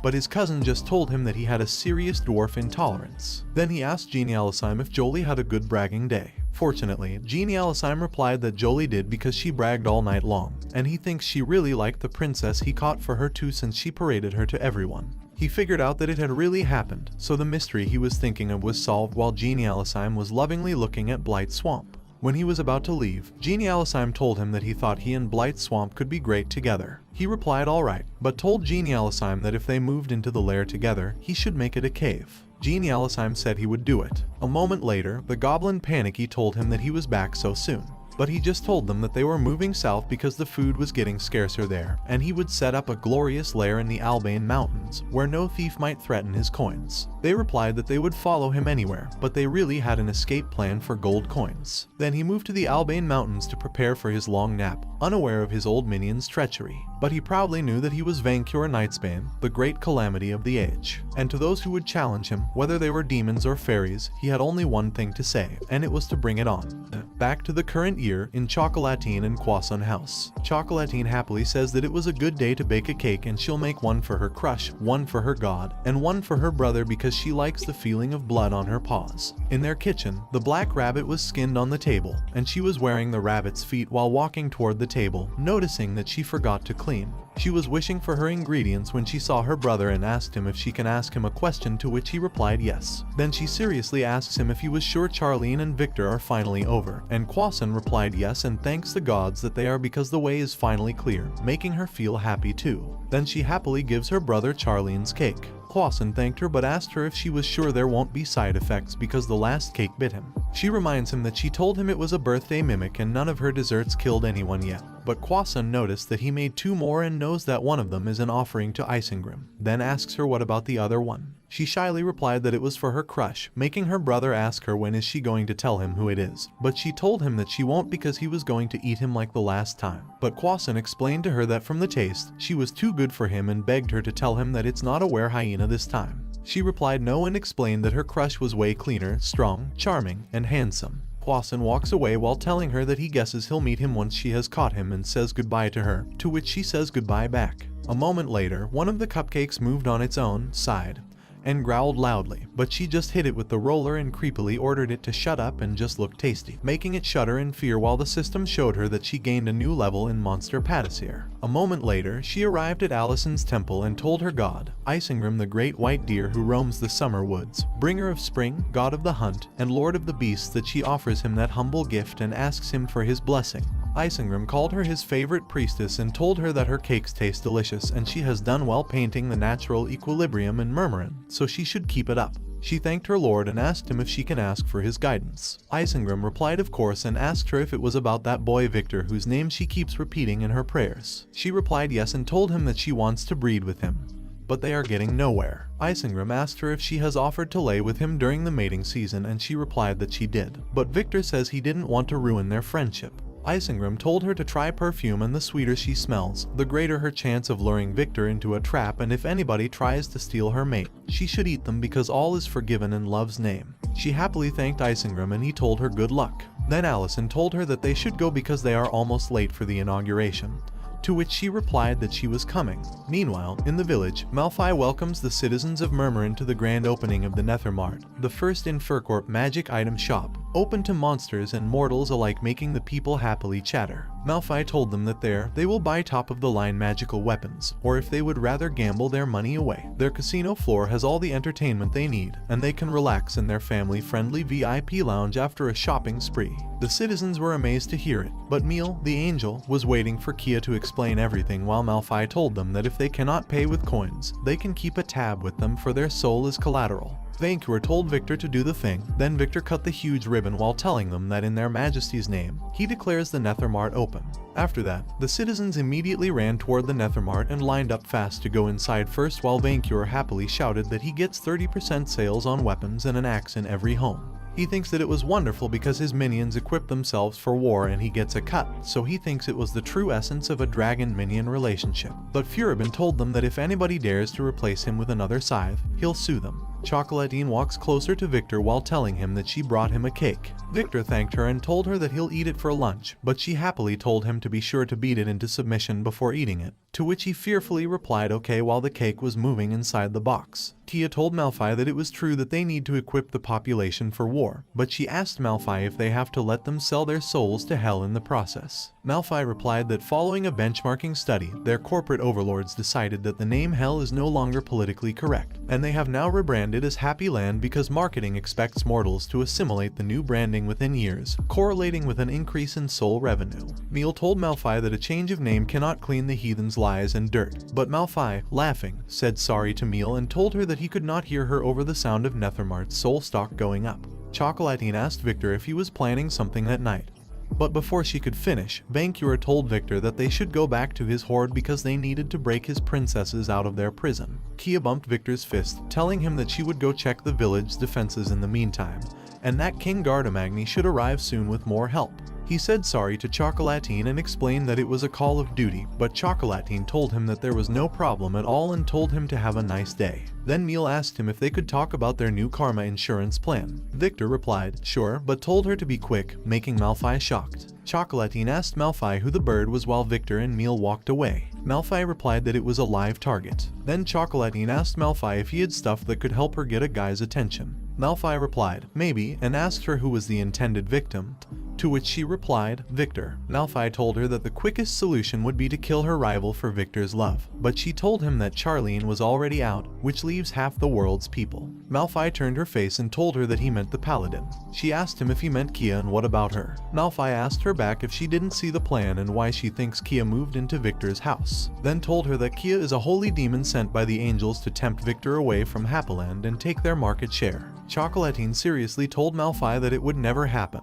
But his cousin just told him that he had a serious dwarf intolerance. Then he asked Genie Alisime if Jolie had a good bragging day. Fortunately, Genie Alisime replied that Jolie did because she bragged all night long, and he thinks she really liked the princess he caught for her too since she paraded her to everyone. He figured out that it had really happened, so the mystery he was thinking of was solved while Genie Alisime was lovingly looking at Blight Swamp. When he was about to leave, Genie Alisime told him that he thought he and Blight Swamp could be great together. He replied alright, but told Genie Alisime that if they moved into the lair together, he should make it a cave. Genie Alisime said he would do it. A moment later, the goblin Panicky told him that he was back so soon. But he just told them that they were moving south because the food was getting scarcer there, and he would set up a glorious lair in the Albane Mountains, where no thief might threaten his coins. They replied that they would follow him anywhere, but they really had an escape plan for gold coins. Then he moved to the Albane Mountains to prepare for his long nap, unaware of his old minion's treachery. But he proudly knew that he was Vainqueur Knightsbane, the great calamity of the age. And to those who would challenge him, whether they were demons or fairies, he had only one thing to say, and it was to bring it on. Back to the current year in Chocolatine and Croissant House. Chocolatine happily says that it was a good day to bake a cake and she'll make one for her crush, one for her god, and one for her brother because she likes the feeling of blood on her paws. In their kitchen, the black rabbit was skinned on the table, and she was wearing the rabbit's feet while walking toward the table, noticing that she forgot to clean. She was wishing for her ingredients when she saw her brother and asked him if she can ask him a question, to which he replied yes. Then she seriously asks him if he was sure Charlene and Victor are finally over, and Croissant replied yes and thanks the gods that they are because the way is finally clear, making her feel happy too. Then she happily gives her brother Charlene's cake. Croissant thanked her but asked her if she was sure there won't be side effects because the last cake bit him. She reminds him that she told him it was a birthday mimic and none of her desserts killed anyone yet. But Croissant noticed that he made 2 more and knows that one of them is an offering to Isengrim, then asks her what about the other one. She shyly replied that it was for her crush, making her brother ask her when is she going to tell him who it is. But she told him that she won't because he was going to eat him like the last time. But Croissant explained to her that from the taste, she was too good for him and begged her to tell him that it's not a were hyena this time. She replied no and explained that her crush was way cleaner, strong, charming, and handsome. Croissant walks away while telling her that he guesses he'll meet him once she has caught him and says goodbye to her, to which she says goodbye back. A moment later, one of the cupcakes moved on its own side and growled loudly, but she just hit it with the roller and creepily ordered it to shut up and just look tasty, making it shudder in fear while the system showed her that she gained a new level in Monster Patissier. A moment later, she arrived at Alison's temple and told her god, Isengrim the great white deer who roams the summer woods, bringer of spring, god of the hunt, and lord of the beasts, that she offers him that humble gift and asks him for his blessing. Isengrim called her his favorite priestess and told her that her cakes taste delicious and she has done well painting the natural equilibrium in Murmurin, so she should keep it up. She thanked her lord and asked him if she can ask for his guidance. Isengrim replied of course and asked her if it was about that boy Victor whose name she keeps repeating in her prayers. She replied yes and told him that she wants to breed with him. But they are getting nowhere. Isengrim asked her if she has offered to lay with him during the mating season and she replied that she did. But Victor says he didn't want to ruin their friendship. Isengrim told her to try perfume and the sweeter she smells, the greater her chance of luring Victor into a trap, and if anybody tries to steal her mate, she should eat them because all is forgiven in love's name. She happily thanked Isengrim and he told her good luck. Then Allison told her that they should go because they are almost late for the inauguration, to which she replied that she was coming. Meanwhile, in the village, Malphai welcomes the citizens of Murmurin to the grand opening of the Nethermart, the first in Furcorp magic item shop, open to monsters and mortals alike, making the people happily chatter. Malphai told them that there, they will buy top-of-the-line magical weapons, or if they would rather gamble their money away. Their casino floor has all the entertainment they need, and they can relax in their family-friendly VIP lounge after a shopping spree. The citizens were amazed to hear it, but Miel, the angel, was waiting for Kia to explain everything while Malphai told them that if they cannot pay with coins, they can keep a tab with them for their soul as collateral. Vainqueur told Victor to do the thing, then Victor cut the huge ribbon while telling them that in their majesty's name, he declares the Nethermart open. After that, the citizens immediately ran toward the Nethermart and lined up fast to go inside first while Vainqueur happily shouted that he gets 30% sales on weapons and an axe in every home. He thinks that it was wonderful because his minions equip themselves for war and he gets a cut, so he thinks it was the true essence of a dragon-minion relationship. But Furibin told them that if anybody dares to replace him with another scythe, he'll sue them. Chocolatine walks closer to Victor while telling him that she brought him a cake. Victor thanked her and told her that he'll eat it for lunch, but she happily told him to be sure to beat it into submission before eating it, to which he fearfully replied okay while the cake was moving inside the box. Kia told Malphai that it was true that they need to equip the population for war, but she asked Malphai if they have to let them sell their souls to hell in the process. Malphite replied that following a benchmarking study, their corporate overlords decided that the name Hell is no longer politically correct, and they have now rebranded as Happy Land because marketing expects mortals to assimilate the new branding within years, correlating with an increase in soul revenue. Miel told Malphite that a change of name cannot clean the heathen's lies and dirt, but Malphite, laughing, said sorry to Miel and told her that he could not hear her over the sound of Nethermart's soul stock going up. Chocolatine asked Victor if he was planning something that night. But before she could finish, Vainqueur told Victor that they should go back to his horde because they needed to break his princesses out of their prison. Kia bumped Victor's fist, telling him that she would go check the village defenses in the meantime, and that King Gardamagni should arrive soon with more help. He said sorry to Chocolatine and explained that it was a call of duty, but Chocolatine told him that there was no problem at all and told him to have a nice day. Then Miel asked him if they could talk about their new karma insurance plan. Victor replied, sure, but told her to be quick, making Malphite shocked. Chocolatine asked Malphite who the bird was while Victor and Miel walked away. Malphite replied that it was a live target. Then Chocolatine asked Malphite if he had stuff that could help her get a guy's attention. Malphite replied, maybe, and asked her who was the intended victim, to which she replied, Victor. Malphite told her that the quickest solution would be to kill her rival for Victor's love, but she told him that Charlene was already out, which leaves half the world's people. Malphite turned her face and told her that he meant the paladin. She asked him if he meant Kia and what about her. Malphite asked her back if she didn't see the plan and why she thinks Kia moved into Victor's house, then told her that Kia is a holy demon sent by the angels to tempt Victor away from Happyland and take their market share. Chocolatine seriously told Malphite that it would never happen.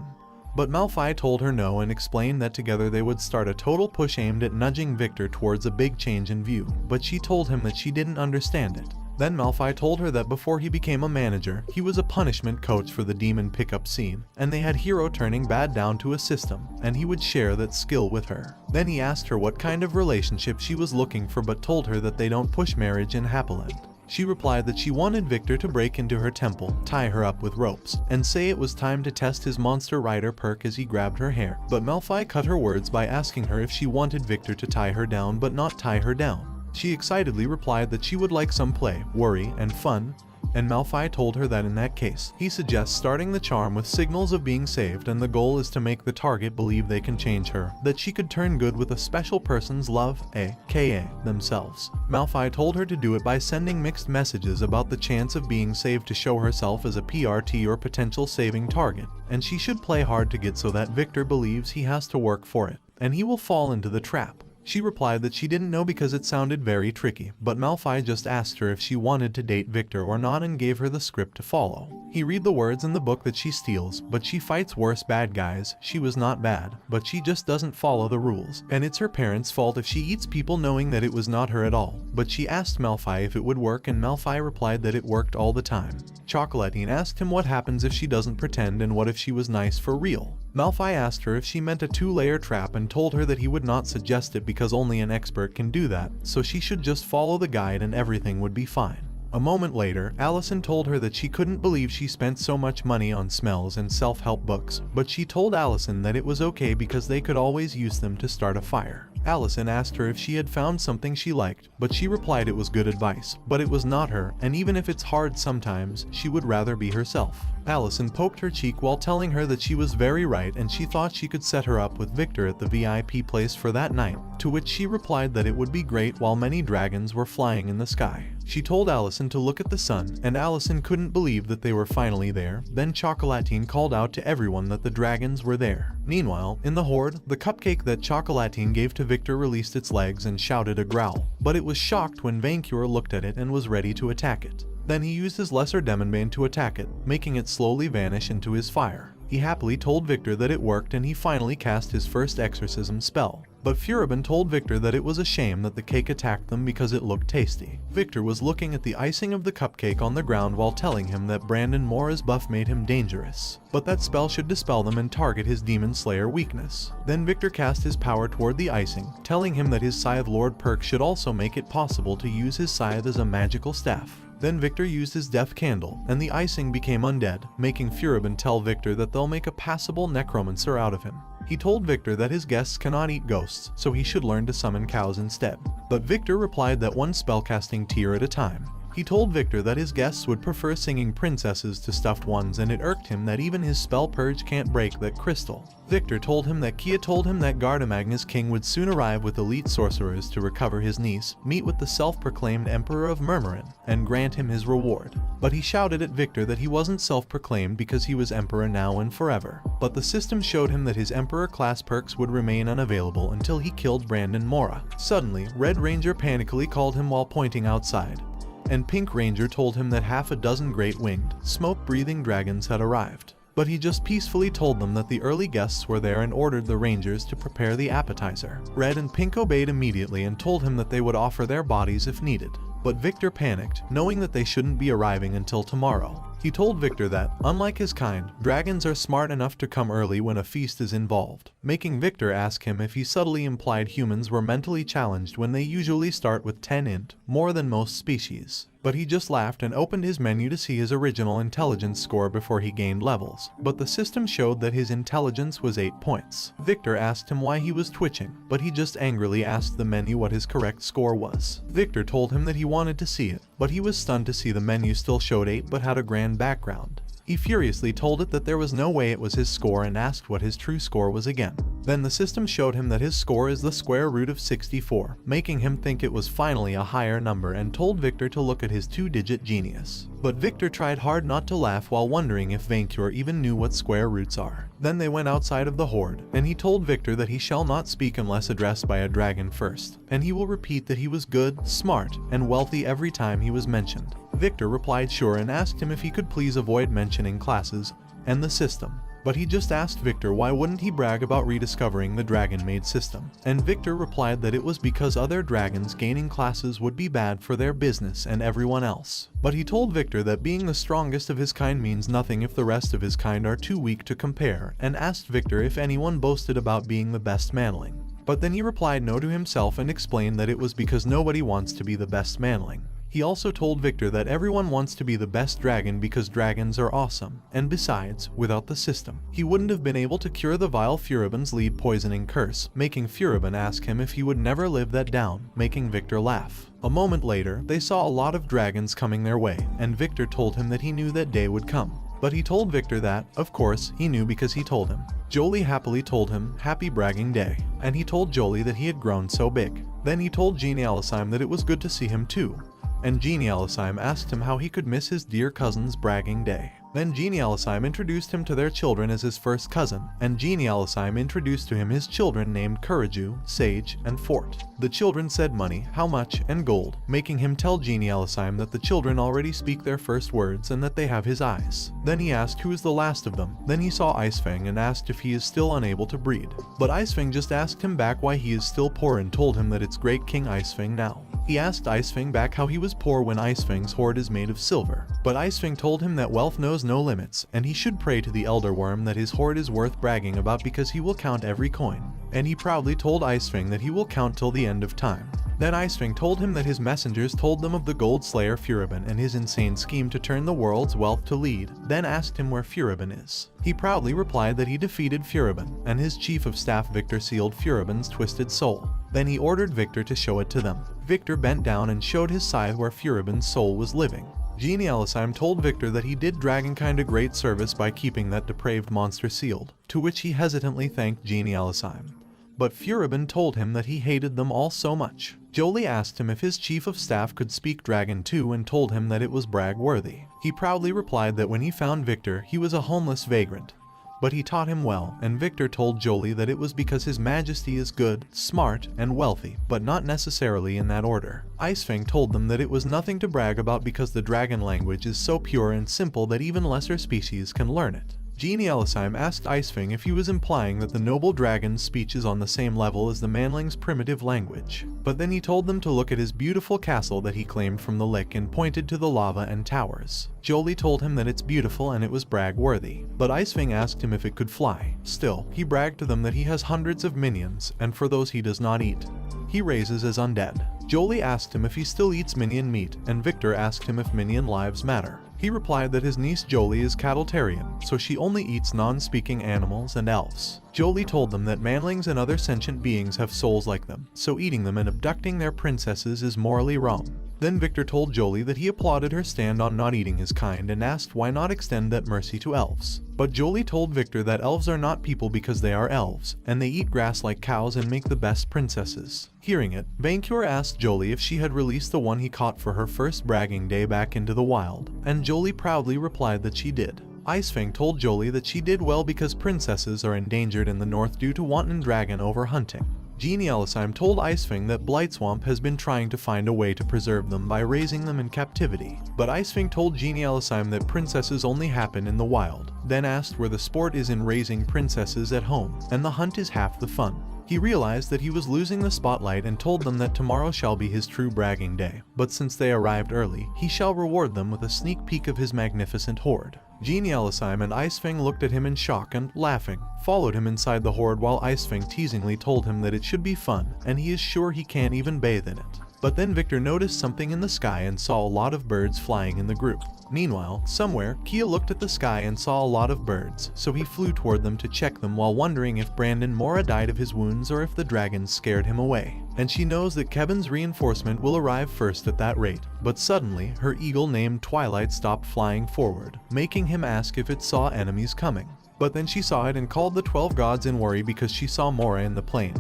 But Malphite told her no and explained that together they would start a total push aimed at nudging Victor towards a big change in view, but she told him that she didn't understand it. Then Malphite told her that before he became a manager, he was a punishment coach for the demon pickup scene, and they had hero turning bad down to a system, and he would share that skill with her. Then he asked her what kind of relationship she was looking for but told her that they don't push marriage in Happyland. She replied that she wanted Victor to break into her temple, tie her up with ropes, and say it was time to test his monster rider perk as he grabbed her hair. But Malphite cut her words by asking her if she wanted Victor to tie her down but not tie her down. She excitedly replied that she would like some play, worry, and fun, and Malphite told her that in that case, he suggests starting the charm with signals of being saved, and the goal is to make the target believe they can change her, that she could turn good with a special person's love, aka themselves. Malphite told her to do it by sending mixed messages about the chance of being saved to show herself as a PRT or potential saving target, and she should play hard to get so that Victor believes he has to work for it, and he will fall into the trap. She replied that she didn't know because it sounded very tricky, but Malphite just asked her if she wanted to date Victor or not and gave her the script to follow. He read the words in the book that she steals, but she fights worse bad guys. She was not bad, but she just doesn't follow the rules, and it's her parents' fault if she eats people knowing that it was not her at all. But she asked Malphite if it would work and Malphite replied that it worked all the time. Chocolatine asked him what happens if she doesn't pretend and what if she was nice for real. Malphite asked her if she meant a 2-layer trap and told her that he would not suggest it because only an expert can do that, so she should just follow the guide and everything would be fine. A moment later, Allison told her that she couldn't believe she spent so much money on smells and self-help books, but she told Allison that it was okay because they could always use them to start a fire. Allison asked her if she had found something she liked, but she replied it was good advice, but it was not her, and even if it's hard sometimes, she would rather be herself. Allison poked her cheek while telling her that she was very right and she thought she could set her up with Victor at the VIP place for that night, to which she replied that it would be great while many dragons were flying in the sky. She told Allison to look at the sun, and Allison couldn't believe that they were finally there. Then Chocolatine called out to everyone that the dragons were there. Meanwhile, in the horde, the cupcake that Chocolatine gave to Victor released its legs and shouted a growl, but it was shocked when Vainqueur looked at it and was ready to attack it. Then he used his lesser demonbane to attack it, making it slowly vanish into his fire. He happily told Victor that it worked and he finally cast his first exorcism spell. But Furibon told Victor that it was a shame that the cake attacked them because it looked tasty. Victor was looking at the icing of the cupcake on the ground while telling him that Brandon Mora's buff made him dangerous, but that spell should dispel them and target his Demon Slayer weakness. Then Victor cast his power toward the icing, telling him that his Scythe Lord perk should also make it possible to use his scythe as a magical staff. Then Victor used his death candle, and the icing became undead, making Furibon tell Victor that they'll make a passable necromancer out of him. He told Victor that his guests cannot eat ghosts, so he should learn to summon cows instead. But Victor replied that one spellcasting tier at a time. He told Victor that his guests would prefer singing princesses to stuffed ones, and it irked him that even his spell purge can't break that crystal. Victor told him that Kia told him that Gardamagna's king would soon arrive with elite sorcerers to recover his niece, meet with the self-proclaimed Emperor of Murmurin, and grant him his reward. But he shouted at Victor that he wasn't self-proclaimed because he was Emperor now and forever. But the system showed him that his Emperor-class perks would remain unavailable until he killed Brandon Mora. Suddenly, Red Ranger panically called him while pointing outside, and Pink Ranger told him that half a dozen great-winged, smoke-breathing dragons had arrived. But he just peacefully told them that the early guests were there and ordered the Rangers to prepare the appetizer. Red and Pink obeyed immediately and told him that they would offer their bodies if needed. But Victor panicked, knowing that they shouldn't be arriving until tomorrow. He told Victor that, unlike his kind, dragons are smart enough to come early when a feast is involved, making Victor ask him if he subtly implied humans were mentally challenged when they usually start with 10 int, more than most species. But he just laughed and opened his menu to see his original intelligence score before he gained levels. But the system showed that his intelligence was 8 points. Victor asked him why he was twitching, but he just angrily asked the menu what his correct score was. Victor told him that he wanted to see it, but he was stunned to see the menu still showed 8 but had a grand background. He furiously told it that there was no way it was his score and asked what his true score was again. Then the system showed him that his score is the square root of 64, making him think it was finally a higher number, and told Victor to look at his 2-digit genius. But Victor tried hard not to laugh while wondering if Vainqueur even knew what square roots are. Then they went outside of the horde, and he told Victor that he shall not speak unless addressed by a dragon first, and he will repeat that he was good, smart, and wealthy every time he was mentioned. Victor replied sure and asked him if he could please avoid mentioning classes and the system. But he just asked Victor why wouldn't he brag about rediscovering the dragon-made system, and Victor replied that it was because other dragons gaining classes would be bad for their business and everyone else. But he told Victor that being the strongest of his kind means nothing if the rest of his kind are too weak to compare, and asked Victor if anyone boasted about being the best manling. But then he replied no to himself and explained that it was because nobody wants to be the best manling. He also told Victor that everyone wants to be the best dragon because dragons are awesome, and besides, without the system, he wouldn't have been able to cure the vile Furibon's lead poisoning curse, making Furibon ask him if he would never live that down, making Victor laugh. A moment later, they saw a lot of dragons coming their way, and Victor told him that he knew that day would come. But he told Victor that, of course, he knew because he told him. Jolie happily told him, happy bragging day, and he told Jolie that he had grown so big. Then he told Genie Alisime that it was good to see him too, and Genie Alisime asked him how he could miss his dear cousin's bragging day. Then Genie Alisime introduced him to their children as his first cousin, and Genie Alisime introduced to him his children named Kuraju, Sage, and Fort. The children said money, how much, and gold, making him tell Genie Alisime that the children already speak their first words and that they have his eyes. Then he asked who is the last of them. Then he saw Icefang and asked if he is still unable to breed. But Icefang just asked him back why he is still poor and told him that it's Great King Icefang now. He asked Icefang back how he was poor when Icefang's hoard is made of silver. But Icefang told him that wealth knows no limits, and he should pray to the Elder Worm that his hoard is worth bragging about because he will count every coin. And he proudly told Icefang that he will count till the end of time. Then Icefang told him that his messengers told them of the Gold Slayer Furibon and his insane scheme to turn the world's wealth to lead, then asked him where Furibon is. He proudly replied that he defeated Furibon, and his chief of staff Victor sealed Furibon's twisted soul. Then he ordered Victor to show it to them. Victor bent down and showed his scythe where Furibon's soul was living. Genie Alisime told Victor that he did Dragonkind a great service by keeping that depraved monster sealed, to which he hesitantly thanked Genie Alisime. But Furibon told him that he hated them all so much. Jolie asked him if his chief of staff could speak dragon too and told him that it was brag-worthy. He proudly replied that when he found Victor, he was a homeless vagrant. But he taught him well, and Victor told Jolie that it was because his majesty is good, smart, and wealthy, but not necessarily in that order. Icefang told them that it was nothing to brag about because the dragon language is so pure and simple that even lesser species can learn it. Genie Alisime asked Icefang if he was implying that the noble dragon's speech is on the same level as the manling's primitive language. But then he told them to look at his beautiful castle that he claimed from the lick and pointed to the lava and towers. Jolie told him that it's beautiful and it was brag-worthy, but Icefang asked him if it could fly. Still, he bragged to them that he has hundreds of minions, and for those he does not eat, he raises as undead. Jolie asked him if he still eats minion meat, and Victor asked him if minion lives matter. He replied that his niece Jolie is cattle-tarian, so she only eats non-speaking animals and elves. Jolie told them that manlings and other sentient beings have souls like them, so eating them and abducting their princesses is morally wrong. Then Victor told Jolie that he applauded her stand on not eating his kind and asked why not extend that mercy to elves. But Jolie told Victor that elves are not people because they are elves, and they eat grass like cows and make the best princesses. Hearing it, Vainqueur asked Jolie if she had released the one he caught for her first bragging day back into the wild, and Jolie proudly replied that she did. Icefang told Jolie that she did well because princesses are endangered in the north due to wanton dragon overhunting. Genie Elisheim told Icefang that Blightswamp has been trying to find a way to preserve them by raising them in captivity. But Icefang told Genie Elisheim that princesses only happen in the wild, then asked where the sport is in raising princesses at home, and the hunt is half the fun. He realized that he was losing the spotlight and told them that tomorrow shall be his true bragging day, but since they arrived early, he shall reward them with a sneak peek of his magnificent hoard. Genie Elisheim and Icefang looked at him in shock and, laughing, followed him inside the hoard while Icefang teasingly told him that it should be fun and he is sure he can't even bathe in it. But then Victor noticed something in the sky and saw a lot of birds flying in the group. Meanwhile, somewhere, Kia looked at the sky and saw a lot of birds, so he flew toward them to check them while wondering if Brandon Mora died of his wounds or if the dragons scared him away. And she knows that Kevin's reinforcement will arrive first at that rate, but suddenly, her eagle named Twilight stopped flying forward, making him ask if it saw enemies coming. But then she saw it and called the 12 gods in worry because she saw Mora in the plain,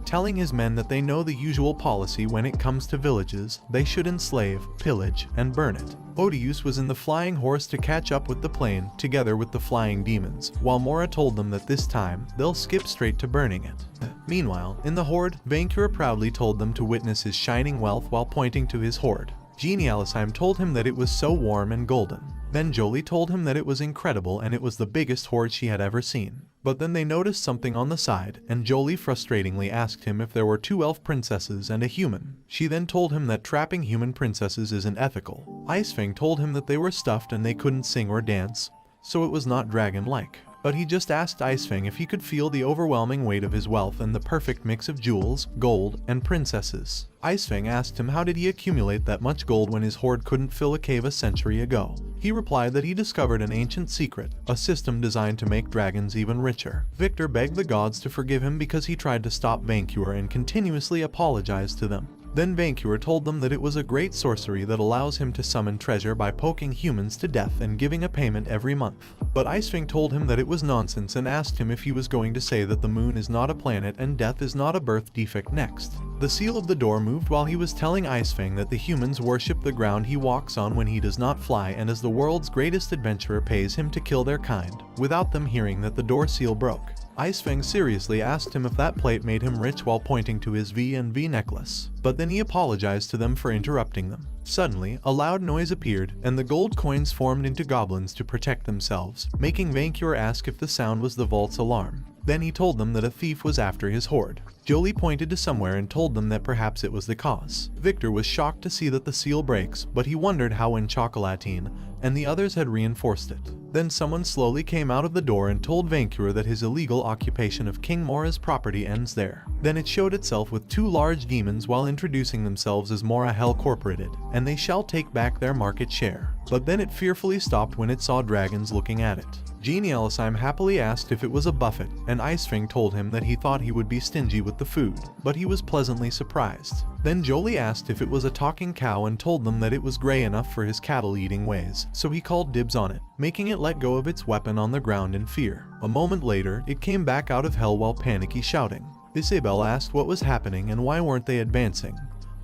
telling his men that they know the usual policy when it comes to villages, they should enslave, pillage, and burn it. Odious was in the flying horse to catch up with the plane, together with the flying demons, while Mora told them that this time, they'll skip straight to burning it. Meanwhile, in the horde, Vainqueur proudly told them to witness his shining wealth while pointing to his hoard. Genie Elisheim told him that it was so warm and golden. Then Jolie told him that it was incredible and it was the biggest hoard she had ever seen. But then they noticed something on the side, and Jolie frustratingly asked him if there were 2 elf princesses and a human. She then told him that trapping human princesses isn't ethical. Icefang told him that they were stuffed and they couldn't sing or dance, so it was not dragon-like. But he just asked Icefang if he could feel the overwhelming weight of his wealth and the perfect mix of jewels, gold, and princesses. Icefang asked him how did he accumulate that much gold when his hoard couldn't fill a cave a century ago. He replied that he discovered an ancient secret, a system designed to make dragons even richer. Victor begged the gods to forgive him because he tried to stop Vainqueur and continuously apologized to them. Then Vainqueur told them that it was a great sorcery that allows him to summon treasure by poking humans to death and giving a payment every month. But Icefang told him that it was nonsense and asked him if he was going to say that the moon is not a planet and death is not a birth defect next. The seal of the door moved while he was telling Icefang that the humans worship the ground he walks on when he does not fly, and as the world's greatest adventurer pays him to kill their kind, without them hearing that the door seal broke. Icefang seriously asked him if that plate made him rich while pointing to his V&V necklace, but then he apologized to them for interrupting them. Suddenly, a loud noise appeared, and the gold coins formed into goblins to protect themselves, making Vainqueur ask if the sound was the vault's alarm. Then he told them that a thief was after his hoard. Jolie pointed to somewhere and told them that perhaps it was the cause. Victor was shocked to see that the seal breaks, but he wondered how when Chocolatine and the others had reinforced it. Then someone slowly came out of the door and told Vainqueur that his illegal occupation of King Mora's property ends there. Then it showed itself with 2 large demons while introducing themselves as Mora Hell Corporated, and they shall take back their market share. But then it fearfully stopped when it saw dragons looking at it. Genie Elisheim happily asked if it was a buffet, and Icefang told him that he thought he would be stingy with the food, but he was pleasantly surprised. Then Jolie asked if it was a talking cow and told them that it was gray enough for his cattle-eating ways, so he called dibs on it, making it let go of its weapon on the ground in fear. A moment later, it came back out of hell while panicky shouting. Isabel asked what was happening and why weren't they advancing,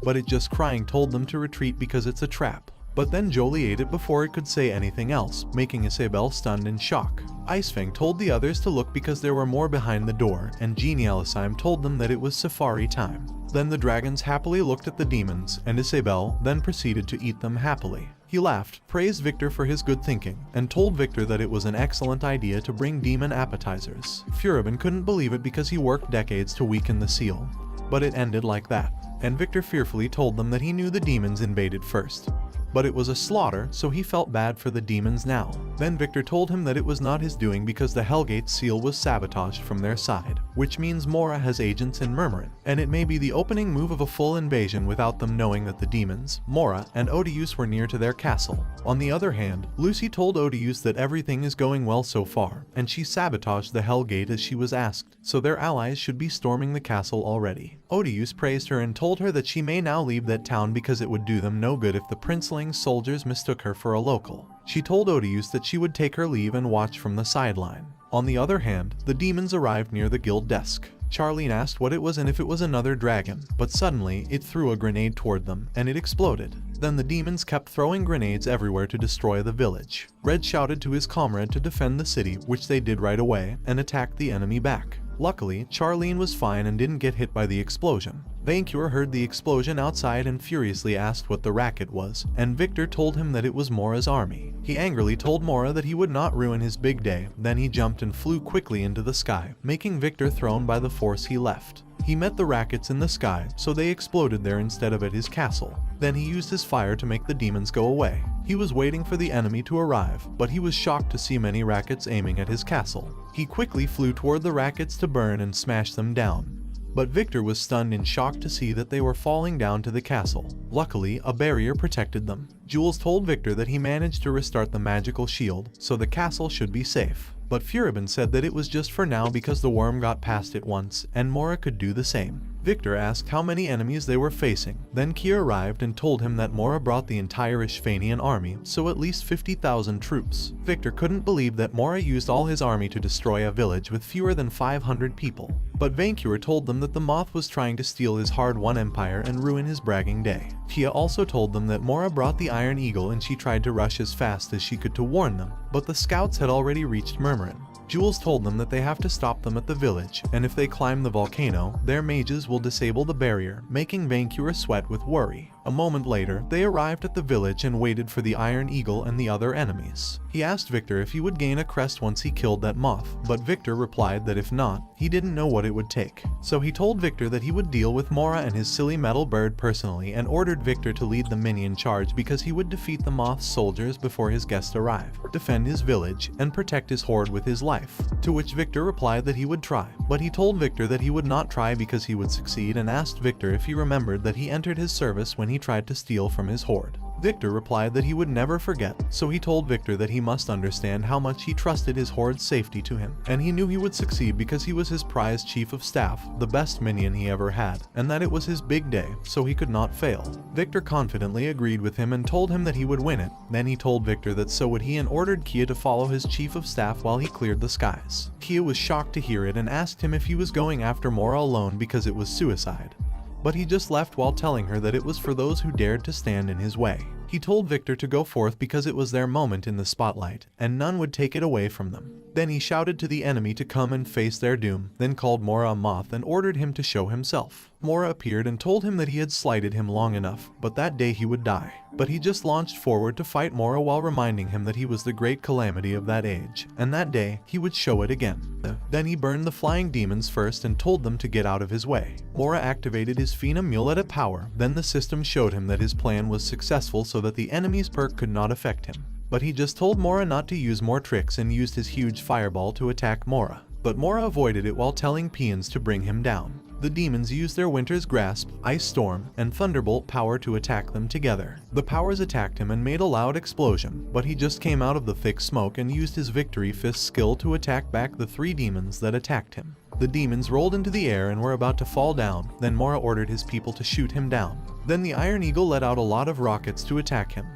but it just crying told them to retreat because it's a trap. But then Jolie ate it before it could say anything else, making Isabel stunned in shock. Icefang told the others to look because there were more behind the door, and Genie Elisheim told them that it was safari time. Then the dragons happily looked at the demons, and Isabel then proceeded to eat them happily. He laughed, praised Victor for his good thinking, and told Victor that it was an excellent idea to bring demon appetizers. Furibin couldn't believe it because he worked decades to weaken the seal. But it ended like that, and Victor fearfully told them that he knew the demons invaded first. but it was a slaughter, so he felt bad for the demons now. Then Victor told him that it was not his doing because the Hellgate seal was sabotaged from their side, which means Mora has agents in Murmurin, and it may be the opening move of a full invasion without them knowing that the demons, Mora, and Odious were near to their castle. On the other hand, Lucy told Odious that everything is going well so far, and she sabotaged the Hellgate as she was asked, so their allies should be storming the castle already. Odious praised her and told her that she may now leave that town because it would do them no good if the princeling's soldiers mistook her for a local. She told Odious that she would take her leave and watch from the sideline. On the other hand, the demons arrived near the guild desk. Charlene asked what it was and if it was another dragon, but suddenly it threw a grenade toward them, and it exploded. Then the demons kept throwing grenades everywhere to destroy the village. Red shouted to his comrade to defend the city, which they did right away, and attacked the enemy back. Luckily, Charlene was fine and didn't get hit by the explosion. Vainqueur heard the explosion outside and furiously asked what the racket was, and Victor told him that it was Mora's army. He angrily told Mora that he would not ruin his big day, then he jumped and flew quickly into the sky, making Victor thrown by the force he left. He met the rackets in the sky, so they exploded there instead of at his castle. Then he used his fire to make the demons go away. He was waiting for the enemy to arrive, but he was shocked to see many rackets aiming at his castle. He quickly flew toward the rackets to burn and smash them down. But Victor was stunned in shock to see that they were falling down to the castle. Luckily, a barrier protected them. Jules told Victor that he managed to restart the magical shield, so the castle should be safe. But Furibin said that it was just for now because the worm got past it once, and Mora could do the same. Victor asked how many enemies they were facing. Then Kia arrived and told him that Mora brought the entire Ishvanian army, so at least 50,000 troops. Victor couldn't believe that Mora used all his army to destroy a village with fewer than 500 people. But Vainqueur told them that the moth was trying to steal his hard-won empire and ruin his bragging day. Kia also told them that Mora brought the Iron Eagle and she tried to rush as fast as she could to warn them, but the scouts had already reached Murmurin. Jules told them that they have to stop them at the village, and if they climb the volcano, their mages will disable the barrier, making Vainqueur sweat with worry. A moment later, they arrived at the village and waited for the Iron Eagle and the other enemies. He asked Victor if he would gain a crest once he killed that moth, but Victor replied that if not, he didn't know what it would take. So he told Victor that he would deal with Mora and his silly metal bird personally and ordered Victor to lead the minion charge because he would defeat the moth's soldiers before his guests arrive, defend his village, and protect his horde with his life. To which Victor replied that he would try, but he told Victor that he would not try because he would succeed and asked Victor if he remembered that he entered his service when he tried to steal from his horde. Victor replied that he would never forget, so he told Victor that he must understand how much he trusted his horde's safety to him, and he knew he would succeed because he was his prized chief of staff, the best minion he ever had, and that it was his big day, so he could not fail. Victor confidently agreed with him and told him that he would win it. Then he told Victor that so would he and ordered Kia to follow his chief of staff while he cleared the skies. Kia was shocked to hear it and asked him if he was going after Mora alone because it was suicide. But he just left while telling her that it was for those who dared to stand in his way. He told Victor to go forth because it was their moment in the spotlight, and none would take it away from them. Then he shouted to the enemy to come and face their doom, then called Mora a moth and ordered him to show himself. Mora appeared and told him that he had slighted him long enough, but that day he would die. But he just launched forward to fight Mora while reminding him that he was the great calamity of that age, and that day he would show it again. Then he burned the flying demons first and told them to get out of his way. Mora activated his Phenom at power, then the system showed him that his plan was successful so that the enemy's perk could not affect him. But he just told Mora not to use more tricks and used his huge fireball to attack Mora. But Mora avoided it while telling Peons to bring him down. The demons used their Winter's Grasp, Ice Storm, and Thunderbolt power to attack them together. The powers attacked him and made a loud explosion, but he just came out of the thick smoke and used his Victory Fist skill to attack back the 3 demons that attacked him. The demons rolled into the air and were about to fall down, then Mora ordered his people to shoot him down. Then the Iron Eagle let out a lot of rockets to attack him.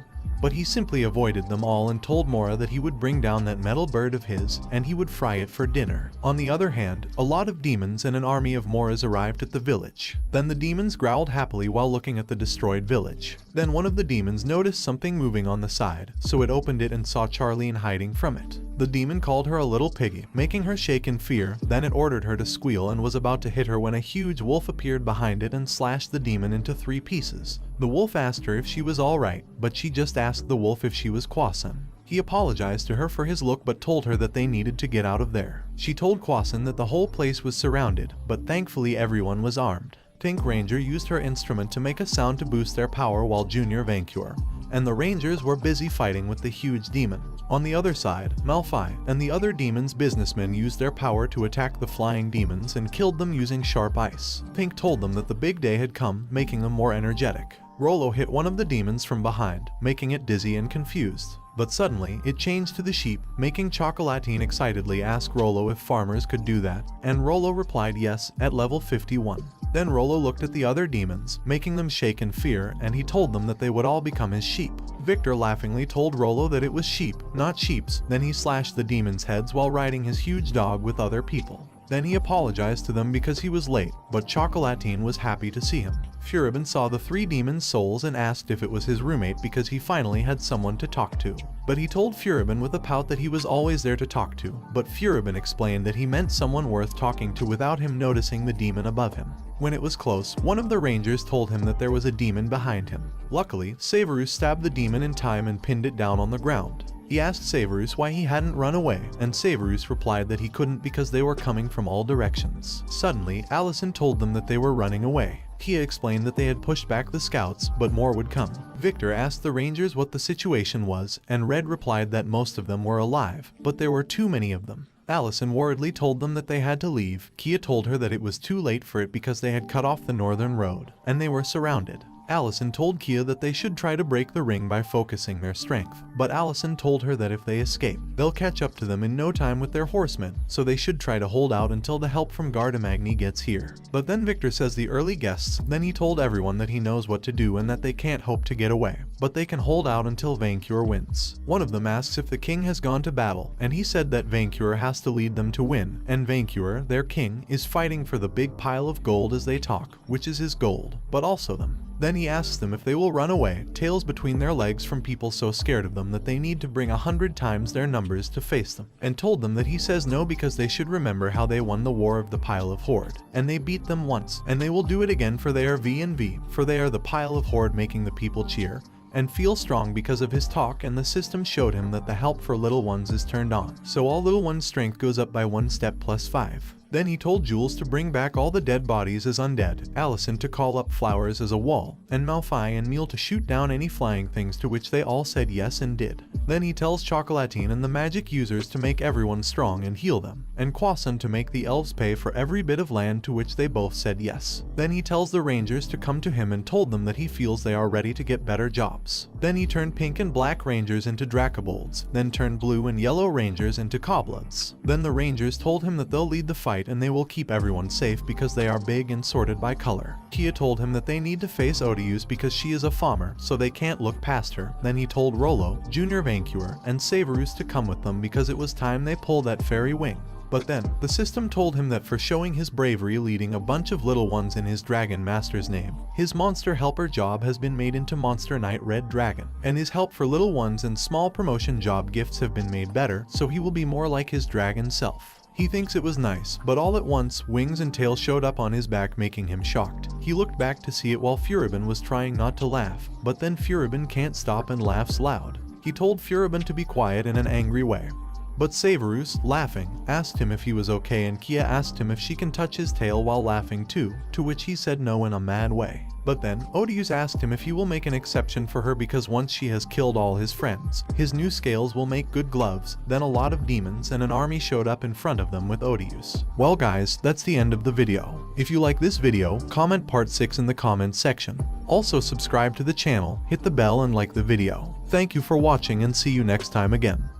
But he simply avoided them all and told Mora that he would bring down that metal bird of his and he would fry it for dinner. On the other hand, a lot of demons and an army of Moras arrived at the village. Then the demons growled happily while looking at the destroyed village. Then one of the demons noticed something moving on the side, so it opened it and saw Charlene hiding from it. The demon called her a little piggy, making her shake in fear, then it ordered her to squeal and was about to hit her when a huge wolf appeared behind it and slashed the demon into 3 pieces. The wolf asked her if she was alright, but she just asked the wolf if she was Kwasan. He apologized to her for his look but told her that they needed to get out of there. She told Kwasan that the whole place was surrounded, but thankfully everyone was armed. Pink Ranger used her instrument to make a sound to boost their power while Junior Vainqueur and the Rangers were busy fighting with the huge demon. On the other side, Manhwa and the other demons' businessmen used their power to attack the flying demons and killed them using sharp ice. Pink told them that the big day had come, making them more energetic. Rollo hit one of the demons from behind, making it dizzy and confused. But suddenly, it changed to the sheep, making Chocolatine excitedly ask Rollo if farmers could do that, and Rollo replied yes, at level 51. Then Rollo looked at the other demons, making them shake in fear, and he told them that they would all become his sheep. Victor laughingly told Rollo that it was sheep, not sheeps. Then he slashed the demons' heads while riding his huge dog with other people. Then he apologized to them because he was late, but Chocolatine was happy to see him. Furibin saw the three demons' souls and asked if it was his roommate because he finally had someone to talk to. But he told Furibin with a pout that he was always there to talk to, but Furibin explained that he meant someone worth talking to without him noticing the demon above him. When it was close, one of the Rangers told him that there was a demon behind him. Luckily, Severus stabbed the demon in time and pinned it down on the ground. He asked Severus why he hadn't run away, and Severus replied that he couldn't because they were coming from all directions. Suddenly, Allison told them that they were running away. Kia explained that they had pushed back the scouts, but more would come. Victor asked the Rangers what the situation was, and Red replied that most of them were alive, but there were too many of them. Allison worriedly told them that they had to leave. Kia told her that it was too late for it because they had cut off the northern road, and they were surrounded. Allison told Kia that they should try to break the ring by focusing their strength, but Allison told her that if they escape, they'll catch up to them in no time with their horsemen, so they should try to hold out until the help from Gardemagny gets here. But then Victor says the early guests, then he told everyone that he knows what to do and that they can't hope to get away, but they can hold out until Vainqueur wins. One of them asks if the king has gone to battle, and he said that Vainqueur has to lead them to win, and Vainqueur, their king, is fighting for the big pile of gold as they talk, which is his gold, but also them. Then he asks them if they will run away, tails between their legs from people so scared of them that they need to bring 100 times their numbers to face them, and told them that he says no because they should remember how they won the war of the pile of horde, and they beat them once, and they will do it again for they are V&V, for they are the pile of horde making the people cheer and feel strong because of his talk, and the system showed him that the help for little ones is turned on, so all little ones' strength goes up by 1 step plus 5. Then he told Jules to bring back all the dead bodies as undead, Allison to call up flowers as a wall, and Malphai and Meal to shoot down any flying things, to which they all said yes and did. Then he tells Chocolatine and the magic users to make everyone strong and heal them, and Quasan to make the elves pay for every bit of land, to which they both said yes. Then he tells the Rangers to come to him and told them that he feels they are ready to get better jobs. Then he turned pink and black Rangers into Dracobolds, then turned blue and yellow Rangers into Cobloods. Then the Rangers told him that they'll lead the fight and they will keep everyone safe because they are big and sorted by color. Kia told him that they need to face Odious because she is a farmer, so they can't look past her. Then he told Rollo, Junior Vainqueur, and Severus to come with them because it was time they pulled that fairy wing. But then, the system told him that for showing his bravery leading a bunch of little ones in his dragon master's name, his monster helper job has been made into Monster Knight Red Dragon, and his help for little ones and small promotion job gifts have been made better, so he will be more like his dragon self. He thinks it was nice, but all at once, wings and tail showed up on his back, making him shocked. He looked back to see it while Furibin was trying not to laugh, but then Furibin can't stop and laughs loud. He told Furibin to be quiet in an angry way. But Severus, laughing, asked him if he was okay, and Kia asked him if she can touch his tail while laughing too, to which he said no in a mad way. But then, Odious asked him if he will make an exception for her because once she has killed all his friends, his new scales will make good gloves. Then a lot of demons and an army showed up in front of them with Odious. Well guys, that's the end of the video. If you like this video, comment part 6 in the comments section. Also subscribe to the channel, hit the bell and like the video. Thank you for watching and see you next time again.